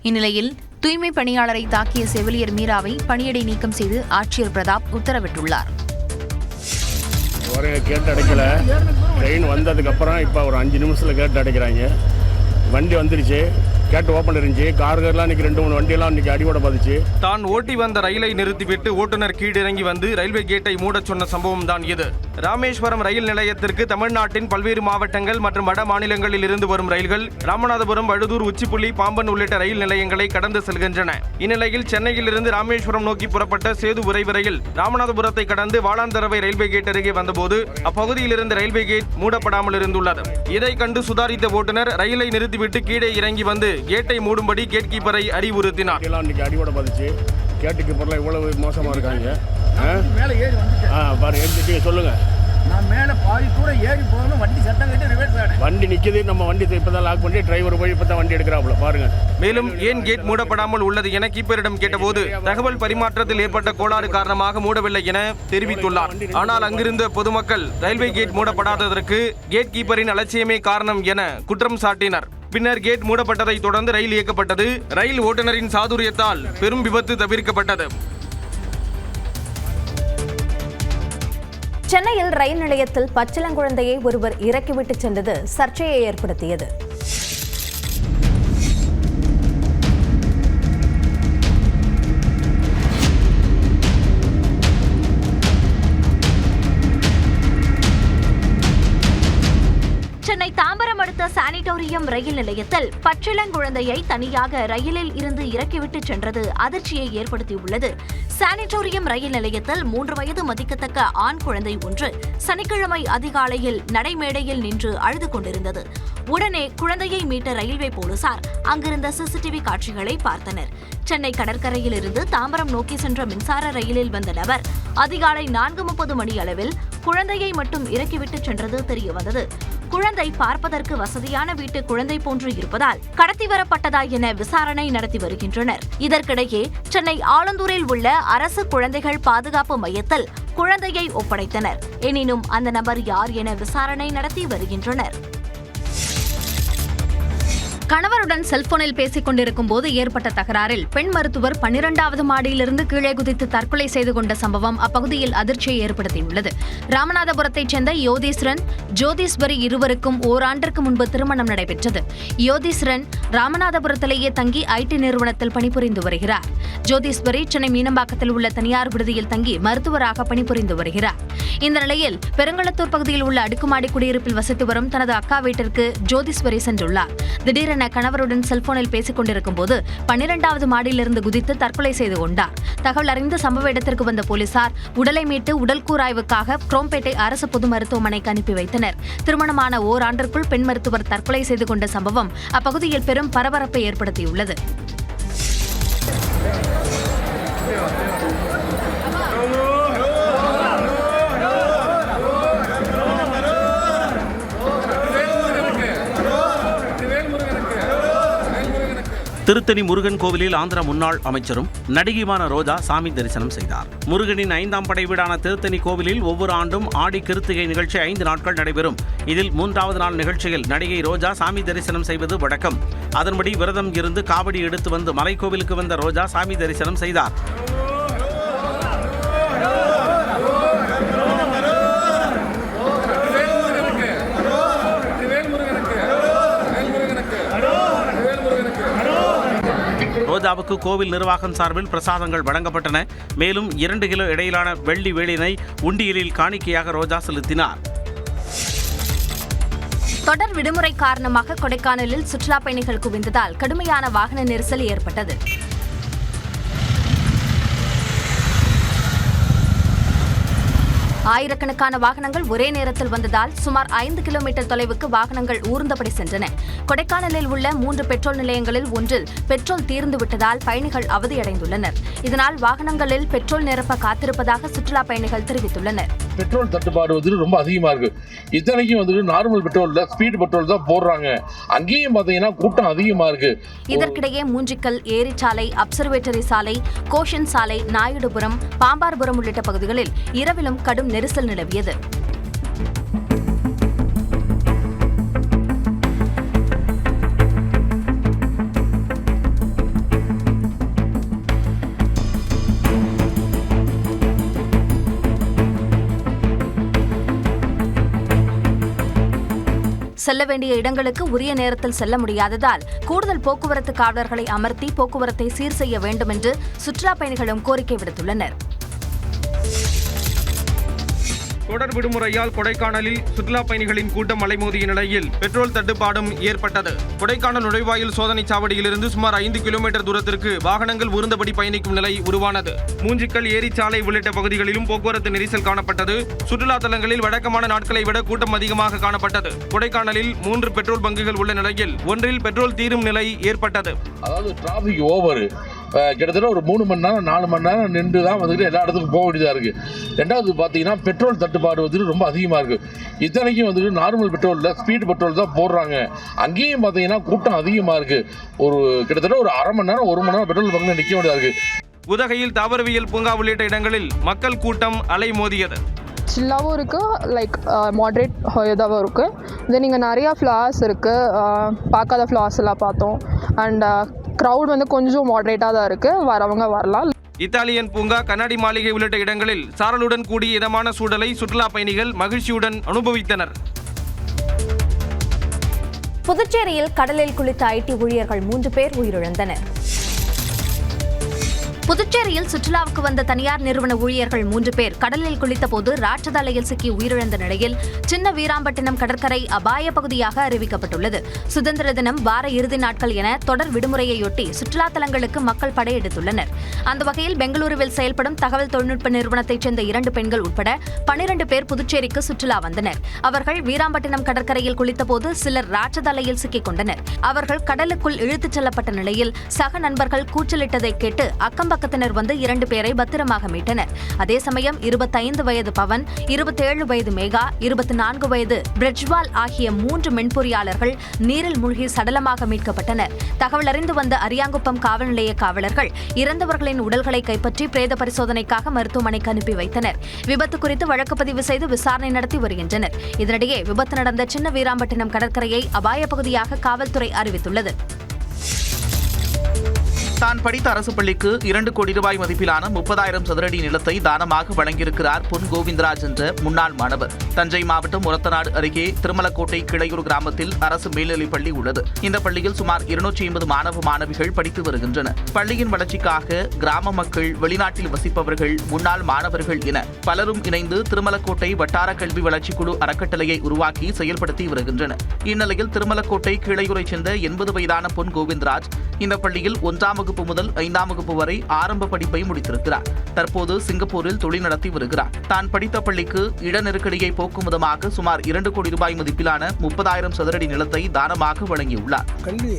இந்நிலையில் தூய்மை பணியாளரை தாக்கிய செவிலியர் மீராவை பணியிடை நீக்கம் செய்து ஆட்சியர் பிரதாப் உத்தரவிட்டுள்ளார். கேட்டு அடைக்கல, ட்ரெயின் வந்ததுக்கு அப்புறம் இப்போ ஒரு 5 நிமிஷத்தில் கேட்டு அடைக்கிறாங்க. வண்டி வந்துருச்சு, கேட்டு ஓப்பன் இருந்துச்சு. கார்கள்லாம் இன்னைக்கு 2-3 வண்டியெல்லாம் இன்னைக்கு அடிபட பாதிச்சு. தான் ஓட்டி வந்த ரயிலை நிறுத்திவிட்டு ஓட்டுநர் கீழிறங்கி வந்து ரயில்வே கேட்டை மூடச் சொன்ன சம்பவம் தான் இது. ராமேஸ்வரம் ரயில் நிலையத்திற்கு தமிழ்நாட்டின் பல்வேறு மாவட்டங்கள் மற்றும் வட மாநிலங்களில் இருந்து வரும் ரயில்கள் ராமநாதபுரம், வழுதூர், உச்சிப்புள்ளி, பாம்பன் உள்ளிட்ட ரயில் நிலையங்களை கடந்து செல்கின்றன. இந்நிலையில் சென்னையில் இருந்து ராமேஸ்வரம் நோக்கி புறப்பட்ட சேது விரைவு ரயில் ராமநாதபுரத்தை கடந்து வாளாந்தரவை ரயில்வே கேட் அருகே வந்தபோது அப்பகுதியில் இருந்த ரயில்வே கேட் மூடப்படாமல் இருந்துள்ளது. இதை கண்டு சுதாரித்த ஓட்டுநர் ரயிலை நிறுத்திவிட்டு கீழே இறங்கி வந்து கேட்டை மூடும்படி கேட் கீப்பரை அறிவுறுத்தினார். அடிபட பாதிச்சு. கேட்டு கீப்பர்லாம் இவ்வளவு மோசமா இருக்காங்க. பாருங்க, சொல்லுங்க. நான் மேல பாதி தூரம் ஏறி போகணும், வண்டி சத்தம் கேட்டு ரிவர்ஸ் ஆடு. வண்டி நிக்குது, நம்ம வண்டி இப்பதான் லாக் பண்ணி டிரைவர் போய் இப்பதான் வண்டி எடுக்கிறாப்ல பாருங்க. மேலும் ஏன் கேட் மூடப்படாமல் உள்ளது என கீப்பரிடம் கேட்டபோது தகவல் பரிமாற்றத்தில் ஏற்பட்ட கோளாறு காரணமாக மூடவில்லை என தெரிவித்துள்ளார். ஆனால் அங்கிருந்த பொதுமக்கள் ரயில்வே கேட் மூடப்படாததற்கு கேட் கீப்பரின் அலட்சியமே காரணம் என குற்றம் சாட்டினர். பின்னர் கேட் மூடப்பட்டதை தொடர்ந்து ரயில் இயக்கப்பட்டது. ரயில் ஓட்டுநரின் சாதுரியத்தால் பெரும் விபத்து தவிர்க்கப்பட்டது. சென்னையில் ரயில் நிலையத்தில் பச்சிளங்குழந்தையை ஒருவர் இறக்கிவிட்டு சென்றது சர்ச்சையை ஏற்படுத்தியது. சென்னை தாம்பரம் அடுத்த சானிட்டோரியம் ரயில் நிலையத்தில் பச்சிளங்குழந்தையை தனியாக ரயிலில் இருந்து இறக்கிவிட்டு சென்றது அதிர்ச்சியை ஏற்படுத்தியுள்ளது. சானிட்டோரியம் ரயில் நிலையத்தில் 3 வயது மதிக்கத்தக்க ஆண் குழந்தை ஒன்று சனிக்கிழமை அதிகாலையில் நடைமேடையில் நின்று அழுது கொண்டிருந்தது. உடனே குழந்தையை மீட்ட ரயில்வே போலீசார் அங்கிருந்த சிசிடிவி காட்சிகளை பார்த்தனர். சென்னை கடற்கரையில் இருந்து தாம்பரம் நோக்கி சென்ற மின்சார ரயிலில் வந்த நபர் அதிகாலை 4:30 மணி அளவில் குழந்தையை மட்டும் இறக்கிவிட்டு சென்றது தெரியவந்தது. குழந்தை பார்ப்பதற்கு வசதியான வீட்டு குழந்தை போன்று இருப்பதால் கடத்தி வரப்பட்டதா என விசாரணை நடத்தி வருகின்றனர். இதற்கிடையே சென்னை ஆலந்தூரில் உள்ள அரசு குழந்தைகள் பாதுகாப்பு மையத்தில் குழந்தையை ஒப்படைத்தனர். எனினும் அந்த நபர் யார் என விசாரணை நடத்தி வருகின்றனர். கணவருடன் செல்போனில் பேசிக் கொண்டிருக்கும் போது ஏற்பட்ட தகராறில் பெண் மருத்துவர் 12வது மாடியிலிருந்து கீழே குதித்து தற்கொலை செய்து கொண்ட சம்பவம் அப்பகுதியில் அதிர்ச்சியை ஏற்படுத்தியுள்ளது. ராமநாதபுரத்தைச் சேர்ந்த யோதீஸ்வரன், ஜோதீஸ்வரி இருவருக்கும் ஓராண்டிற்கு முன்பு திருமணம் நடைபெற்றது. யோதீஸ்வரன் ராமநாதபுரத்திலேயே தங்கி ஐடி நிறுவனத்தில் பணிபுரிந்து வருகிறார். ஜோதீஸ்வரி சென்னை மீனம்பாக்கத்தில் உள்ள தனியார் விடுதியில் தங்கி மருத்துவராக பணிபுரிந்து வருகிறார். இந்த நிலையில் பெருங்களத்தூர் பகுதியில் உள்ள அடுக்குமாடி குடியிருப்பில் வசித்து வரும் தனது அக்கா வீட்டிற்கு ஜோதிஸ்வரி சென்றுள்ளார். திடீரென கணவருடன் செல்போனில் பேசிக் கொண்டிருக்கும் போது 12வது மாடியிலிருந்து குதித்து தற்கொலை செய்து கொண்டார். தகவல் அறிந்து சம்பவ இடத்திற்கு வந்த போலீசார் உடலை மீட்டு உடல் கூராய்வுக்காக குரோம்பேட்டை அரசு பொது மருத்துவமனைக்கு அனுப்பி வைத்தனர். திருமணமான ஓராண்டிற்குள் பெண் மருத்துவர் தற்கொலை செய்து கொண்ட சம்பவம் அப்பகுதியில் பெரும் பரபரப்பை ஏற்படுத்தியுள்ளது. திருத்தணி முருகன் கோவிலில் ஆந்திர முன்னாள் அமைச்சரும் நடிகையுமான ரோஜா சாமி தரிசனம் செய்தார். முருகனின் 5ஆம் படை வீடான திருத்தணி கோவிலில் ஒவ்வொரு ஆண்டும் ஆடி கிருத்திகை நிகழ்ச்சி 5 நாட்கள் நடைபெறும். இதில் 3வது நாள் நிகழ்ச்சியில் நடிகை ரோஜா சாமி தரிசனம் செய்வது வழக்கம். அதன்படி விரதம் இருந்து காவடி எடுத்து வந்து மலைக்கோவிலுக்கு வந்த ரோஜா சாமி தரிசனம் செய்தார். ரோஜாவுக்கு கோவில் நிர்வாகம் சார்பில் பிரசாதங்கள் வழங்கப்பட்டன. மேலும் 2 கிலோ இடையிலான வெள்ளி வேலினை உண்டியலில் காணிக்கையாக ரோஜா செலுத்தினார். தொடர் விடுமுறை காரணமாக கொடைக்கானலில் சுற்றுலா பயணிகள் குவிந்ததால் கடுமையான வாகன நெரிசல் ஏற்பட்டது. ஆயிரக்கணக்கான வாகனங்கள் ஒரே நேரத்தில் வந்ததால் சுமார் 5 கிலோமீட்டர் தொலைவுக்கு வாகனங்கள் ஊர்ந்தபடி சென்றன. கொடைக்கானலில் உள்ள 3 பெட்ரோல் நிலையங்களில் ஒன்றில் பெட்ரோல் தீர்ந்து விட்டதால் பயணிகள் அவதியடைந்துள்ளனர். இதனால் வாகனங்களில் பெட்ரோல் நிரப்ப காத்திருப்பதாக சுற்றுலா பயணிகள் தெரிவித்துள்ளனர். பெட்ரோல் தட்டுப்பாடு ரொம்ப அதிகமா இருக்கு. இத்தனைக்கும் நார்மல் பெட்ரோல்ல ஸ்பீட் பெட்ரோல் தான் போடுறாங்க. அங்கேயும் பாத்தீங்கன்னா கூட்டம் அதிகமா இருக்கு. இதற்கிடையே மூஞ்சிக்கல், ஏரிச்சாலை, அப்சர்வேட்டரி சாலை, கோஷன் சாலை, நாயுடுபுரம், பாம்பார்புரம் உள்ளிட்ட பகுதிகளில் இரவிலும் கடும் நெரிசல் நிலவியது. செல்ல வேண்டிய இடங்களுக்கு உரிய நேரத்தில் செல்ல முடியாததால் கூடுதல் போக்குவரத்து காவலர்களை அமர்த்தி போக்குவரத்தை சீர் செய்ய வேண்டும் என்று சுற்றுலா பயணிகளும் கோரிக்கை விடுத்துள்ளனர். தொடர் விடுமுறையால் கொடைக்கானலில் சுற்றுலா பயணிகளின் கூட்டம் அலைமோதிய நிலையில் பெட்ரோல் தட்டுப்பாடும் ஏற்பட்டது. கொடைக்கானல் நுழைவாயில் சோதனை சாவடியிலிருந்து சுமார் 5 கிலோமீட்டர் தூரத்திற்கு வாகனங்கள் ஊர்ந்தபடி பயணிக்கும் நிலை உருவானது. மூஞ்சிக்கல், ஏரிச்சாலை உள்ளிட்ட பகுதிகளிலும் போக்குவரத்து நெரிசல் காணப்பட்டது. சுற்றுலா தலங்களில் வழக்கமான நாட்களை விட கூட்டம் அதிகமாக காணப்பட்டது. கொடைக்கானலில் 3 பெட்ரோல் பங்குகள் உள்ள நிலையில் ஒன்றில் பெட்ரோல் தீரும் நிலை ஏற்பட்டது. அதாவது டிராபிக் ஓவர் கிட்டத்தட்ட ஒரு 3 மணி நேரம் 4 மணி நேரம் நின்று தான் எல்லா இடத்துக்கும் போக வேண்டியதாக இருக்கு. ரெண்டாவது பார்த்தீங்கன்னா பெட்ரோல் தட்டுப்பாடு ரொம்ப அதிகமாக இருக்கு. இத்தனைக்கும் நார்மல் பெட்ரோல்ல ஸ்பீட் பெட்ரோல் தான் போடுறாங்க. அங்கேயும் பார்த்தீங்கன்னா கூட்டம் அதிகமாக இருக்கு. கிட்டத்தட்ட ஒரு அரை மணி நேரம் 1 மணி நேரம் பெட்ரோல் பங்கு நிற்க வேண்டியதாக இருக்கு. உதகையில் தாவரவியல் பூங்கா உள்ளிட்ட இடங்களில் மக்கள் கூட்டம் அலைமோதியது. சில்லாகவும் இருக்குது, லைக் மாட்ரேட் இதாகவும் இருக்குது. தென் இங்கே நிறையா ஃப்ளவர்ஸ் இருக்குது, பார்க்காத ஃப்ளவர்ஸ் எல்லாம் பார்த்தோம். அண்ட் க்ரௌட் கொஞ்சம் மாட்ரேட்டாக தான் இருக்குது, வரவங்க வரலாம். இத்தாலியன் பூங்கா, கண்ணாடி மாளிகை உள்ளிட்ட இடங்களில் சாரலுடன் கூடிய இதமான சூழலை சுற்றுலா பயணிகள் மகிழ்ச்சியுடன் அனுபவித்தனர். புதுச்சேரியில் கடலில் குளித்த ஐடி ஊழியர்கள் 3 பேர் உயிரிழந்தனர். புதுச்சேரியில் சுற்றுலாவுக்கு வந்த தனியார் நிறுவன ஊழியர்கள் 3 பேர் கடலில் குளித்தபோது ராட்சத அலையில் சிக்கி உயிரிழந்த நிலையில் சின்ன வீராம்பட்டினம் கடற்கரை அபாய பகுதியாக அறிவிக்கப்பட்டுள்ளது. சுதந்திர தினம், வார இறுதி நாட்கள் என தொடர் விடுமுறையொட்டி சுற்றுலா தலங்களுக்கு மக்கள் படையெடுத்துள்ளனர். அந்த வகையில் பெங்களூருவில் செயல்படும் தகவல் தொழில்நுட்ப நிறுவனத்தைச் சேர்ந்த 2 பெண்கள் உட்பட 12 பேர் புதுச்சேரிக்கு சுற்றுலா வந்தனர். அவர்கள் வீராம்பட்டினம் கடற்கரையில் குளித்தபோது சிலர் ராட்சத அலையில் சிக்கிக் கொண்டனர். அவர்கள் கடலுக்குள் இழுத்துச் செல்லப்பட்ட நிலையில் சக நண்பர்கள் கூச்சலிட்டதை கேட்டு பக்கத்தினர் வந்து 2 பேரை பத்திரமாக மீட்டனர். அதே சமயம் 25 வயது பவன், 27 வயது மேகா, 24 வயது பிரெட்ஜ்வால் ஆகிய 3 மென்பொறியாளர்கள் நீரில் மூழ்கி சடலமாக மீட்கப்பட்டனர். தகவல் அறிந்து வந்த அரியாங்குப்பம் காவல் நிலைய காவலர்கள் இறந்தவர்களின் உடல்களை கைப்பற்றி பிரேத பரிசோதனைக்காக மருத்துவமனைக்கு அனுப்பி வைத்தனர். விபத்து குறித்து வழக்கு பதிவு செய்து விசாரணை நடத்தி வருகின்றனர். இதனிடையே விபத்து நடந்த சின்ன வீராம்பட்டினம் கடற்கரையை அபாய பகுதியாக காவல்துறை அறிவித்துள்ளது. தான் படித்த அரசு பள்ளிக்கு 2 கோடி ரூபாய் மதிப்பிலான 30,000 சதுரடி நிலத்தை தானமாக வழங்கியிருக்கிறார் பொன் கோவிந்தராஜ் என்ற முன்னாள் மாணவர். தஞ்சை மாவட்டம் ஒரத்தநாடு அருகே திருமலக்கோட்டை கிளையூர் கிராமத்தில் அரசு மேல்நிலைப் பள்ளி உள்ளது. இந்த பள்ளியில் சுமார் 250 மாணவ மாணவிகள் படித்து வருகின்றனர். பள்ளியின் வளர்ச்சிக்காக கிராம மக்கள், வெளிநாட்டில் வசிப்பவர்கள், முன்னாள் மாணவர்கள் என பலரும் இணைந்து திருமலக்கோட்டை வட்டார கல்வி வளர்ச்சிக் குழு அறக்கட்டளையை உருவாக்கி செயல்படுத்தி வருகின்றனர். இந்நிலையில் திருமலக்கோட்டை கிளையூரைச் சேர்ந்த 80 வயதான பொன் கோவிந்தராஜ் இந்த பள்ளியில் 1ஆம் வகுப்பு முதல் 5ஆம் வகுப்பு வரை ஆரம்ப படிப்பை முடித்திருக்கிறார். தற்போது சிங்கப்பூரில் தொழில் நடத்தி வருகிறார். தான் படித்த பள்ளிக்கு இட நெருக்கடியை போக்கும் விதமாக சுமார் 2 கோடி ரூபாய் மதிப்பிலான 30,000 சதுரடி நிலத்தை தானமாக வழங்கியுள்ளார். கல்வி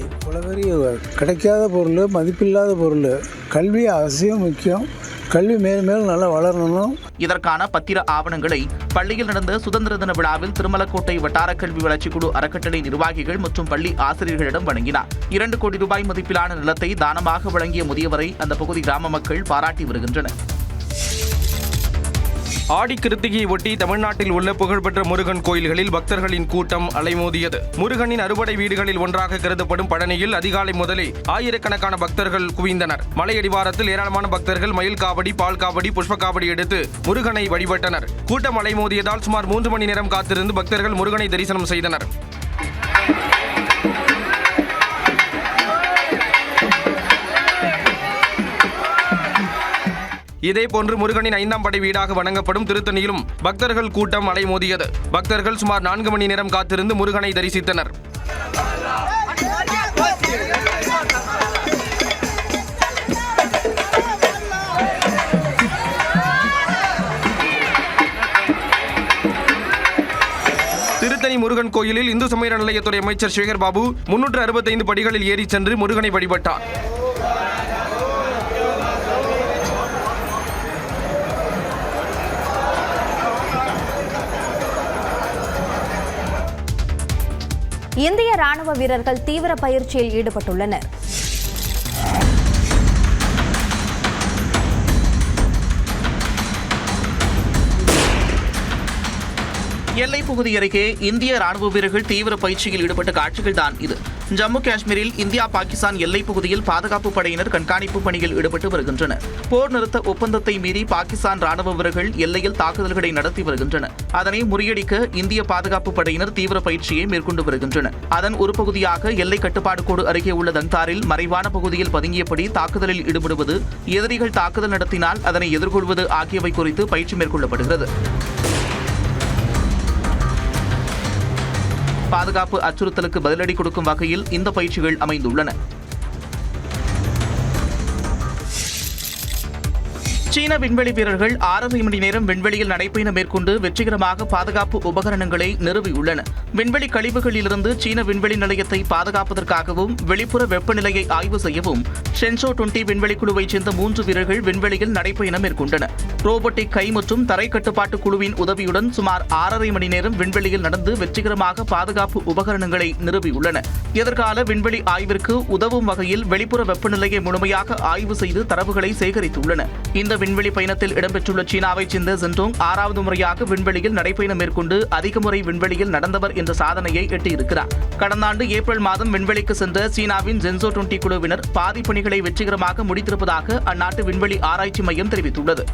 கிடைக்காத பொருள், மதிப்பில்லாத பொருள். கல்வி அவசியம் முக்கியம். கல்வி மேலும் மேலும் நல்லா வளரணும். இதற்கான பத்திர ஆவணங்களை பள்ளியில் நடந்த சுதந்திர தின விழாவில் திருமலக்கோட்டை வட்டார கல்வி வளர்ச்சிக் குழு அறக்கட்டளை நிர்வாகிகள் மற்றும் பள்ளி ஆசிரியர்களிடம் வழங்கினார். 2 கோடி ரூபாய் மதிப்பிலான நிலத்தை தானமாக வழங்கிய முதியவரை அந்த பகுதி கிராம மக்கள் பாராட்டி வருகின்றனர். ஆடி கிருத்திகையை ஒட்டி தமிழ்நாட்டில் உள்ள புகழ்பெற்ற முருகன் கோயில்களில் பக்தர்களின் கூட்டம் அலைமோதியது. முருகனின் அறுபடை வீடுகளில் ஒன்றாக கருதப்படும் பழனியில் அதிகாலை முதலே ஆயிரக்கணக்கான பக்தர்கள் குவிந்தனர். மலையடிவாரத்தில் ஏராளமான பக்தர்கள் மயில் காவடி, பால் காவடி, புஷ்ப காவடி எடுத்து முருகனை வழிபட்டனர். கூட்டம் அலைமோதியதால் சுமார் 3 மணி நேரம் காத்திருந்து பக்தர்கள் முருகனை தரிசனம் செய்தனர். இதேபோன்று முருகனின் 5ஆம் படை வீடாக வணங்கப்படும் திருத்தணியிலும் பக்தர்கள் கூட்டம் அலைமோதியது. பக்தர்கள் சுமார் 4 மணி நேரம் காத்திருந்து முருகனை தரிசித்தனர். திருத்தணி முருகன் கோயிலில் இந்து சமய நிலையத்துறை அமைச்சர் சேகர் பாபு 365 படிகளில் ஏறி சென்று முருகனை வழிபட்டார். இந்திய ராணுவ வீரர்கள் தீவிர பயிற்சியில் ஈடுபட்டுள்ளனர். எல்லைப் பகுதி அருகே இந்திய ராணுவ வீரர்கள் தீவிர பயிற்சியில் ஈடுபட்ட காட்சிகள் தான் இது. ஜம்மு காஷ்மீரில் இந்தியா பாகிஸ்தான் எல்லைப் பகுதியில் பாதுகாப்பு படையினர் கண்காணிப்பு பணியில் ஈடுபட்டு வருகின்றனர். போர் நிறுத்த ஒப்பந்தத்தை மீறி பாகிஸ்தான் ராணுவ வீரர்கள் எல்லையில் தாக்குதல்களை நடத்தி வருகின்றனர். அதனை முறியடிக்க இந்திய பாதுகாப்பு படையினர் தீவிர பயிற்சியை மேற்கொண்டு வருகின்றனர். அதன் ஒரு பகுதியாக எல்லை கட்டுப்பாடு கோடு அருகே உள்ள தங்தாரில் மறைவான பகுதியில் பதுங்கியபடி தாக்குதலில் ஈடுபடுவது, எதிரிகள் தாக்குதல் நடத்தினால் அதனை எதிர்கொள்வது ஆகியவை குறித்து பயிற்சி மேற்கொள்ளப்படுகிறது. பாதுகாப்பு அச்சுறுத்தலுக்கு பதிலடி கொடுக்கும் வகையில் இந்த பயிற்சிகள் அமைந்துள்ளன. சீன விண்வெளி வீரர்கள் 6.5 மணி நேரம் விண்வெளியில் நடைபயணம் மேற்கொண்டு வெற்றிகரமாக பாதுகாப்பு உபகரணங்களை நிறுவியுள்ளனர். விண்வெளி கழிவுகளிலிருந்து சீன விண்வெளி நிலையத்தை பாதுகாப்பதற்காகவும் வெளிப்புற வெப்பநிலையை ஆய்வு செய்யவும் ஷென்சோ 20 விண்வெளி குழுவைச் சேர்ந்த 3 வீரர்கள் விண்வெளியில் நடைபயணம் மேற்கொண்டனர். ரோபோட்டிக் கை மற்றும் தரை கட்டுப்பாட்டு குழுவின் உதவியுடன் சுமார் 6.5 மணி நேரம் விண்வெளியில் நடந்து வெற்றிகரமாக பாதுகாப்பு உபகரணங்களை நிறுவியுள்ளனர். எதிர்கால விண்வெளி ஆய்விற்கு உதவும் வகையில் வெளிப்புற வெப்பநிலையை முழுமையாக ஆய்வு செய்து தரவுகளை சேகரித்துள்ளனர். இந்த விண்வெளி பயணத்தில் இடம்பெற்றுள்ள சீனாவைச் சேர்ந்த ஜென்டோங் 6வது முறையாக விண்வெளியில் நடைபயணம் மேற்கொண்டு அதிக முறை விண்வெளியில் நடந்தவர் என்ற சாதனையை எட்டியிருக்கிறார். கடந்த ஆண்டு ஏப்ரல் மாதம் விண்வெளிக்கு சென்ற சீனாவின் ஜென்சோ 20 குழுவினர் பாதி பணிகளை வெற்றிகரமாக முடித்திருப்பதாக அந்நாட்டு விண்வெளி ஆராய்ச்சி மையம் தெரிவித்துள்ளது.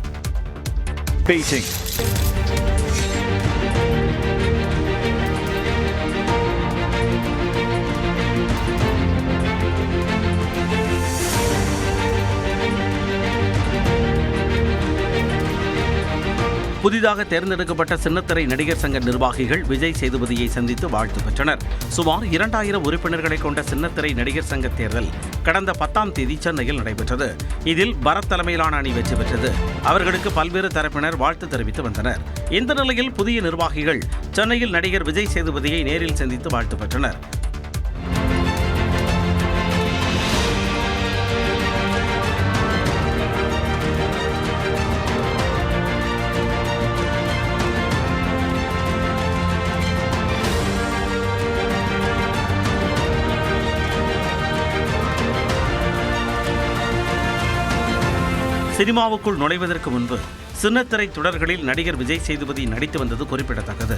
புதிதாக தேர்ந்தெடுக்கப்பட்ட சின்னத்திரை நடிகர் சங்க நிர்வாகிகள் விஜய் சேதுபதியை சந்தித்து வாழ்த்து பெற்றனர். சுமார் 2000 உறுப்பினர்களை கொண்ட சின்னத்திரை நடிகர் சங்க தேர்தல் கடந்த 10ஆம் தேதி சென்னையில் நடைபெற்றது. இதில் பரத் தலைமையிலான அணி வெற்றி பெற்றது. அவர்களுக்கு பல்வேறு தரப்பினர் வாழ்த்து தெரிவித்து வந்தனர். இந்த நிலையில் புதிய நிர்வாகிகள் சென்னையில் நடிகர் விஜய் சேதுபதியை நேரில் சந்தித்து வாழ்த்து பெற்றனர். சினிமாவுக்குள் நுழைவதற்கு முன்பு சின்னத்திரை தொடர்களில் நடிகர் விஜய் சேதுபதி நடித்து வந்தது குறிப்பிடத்தக்கது.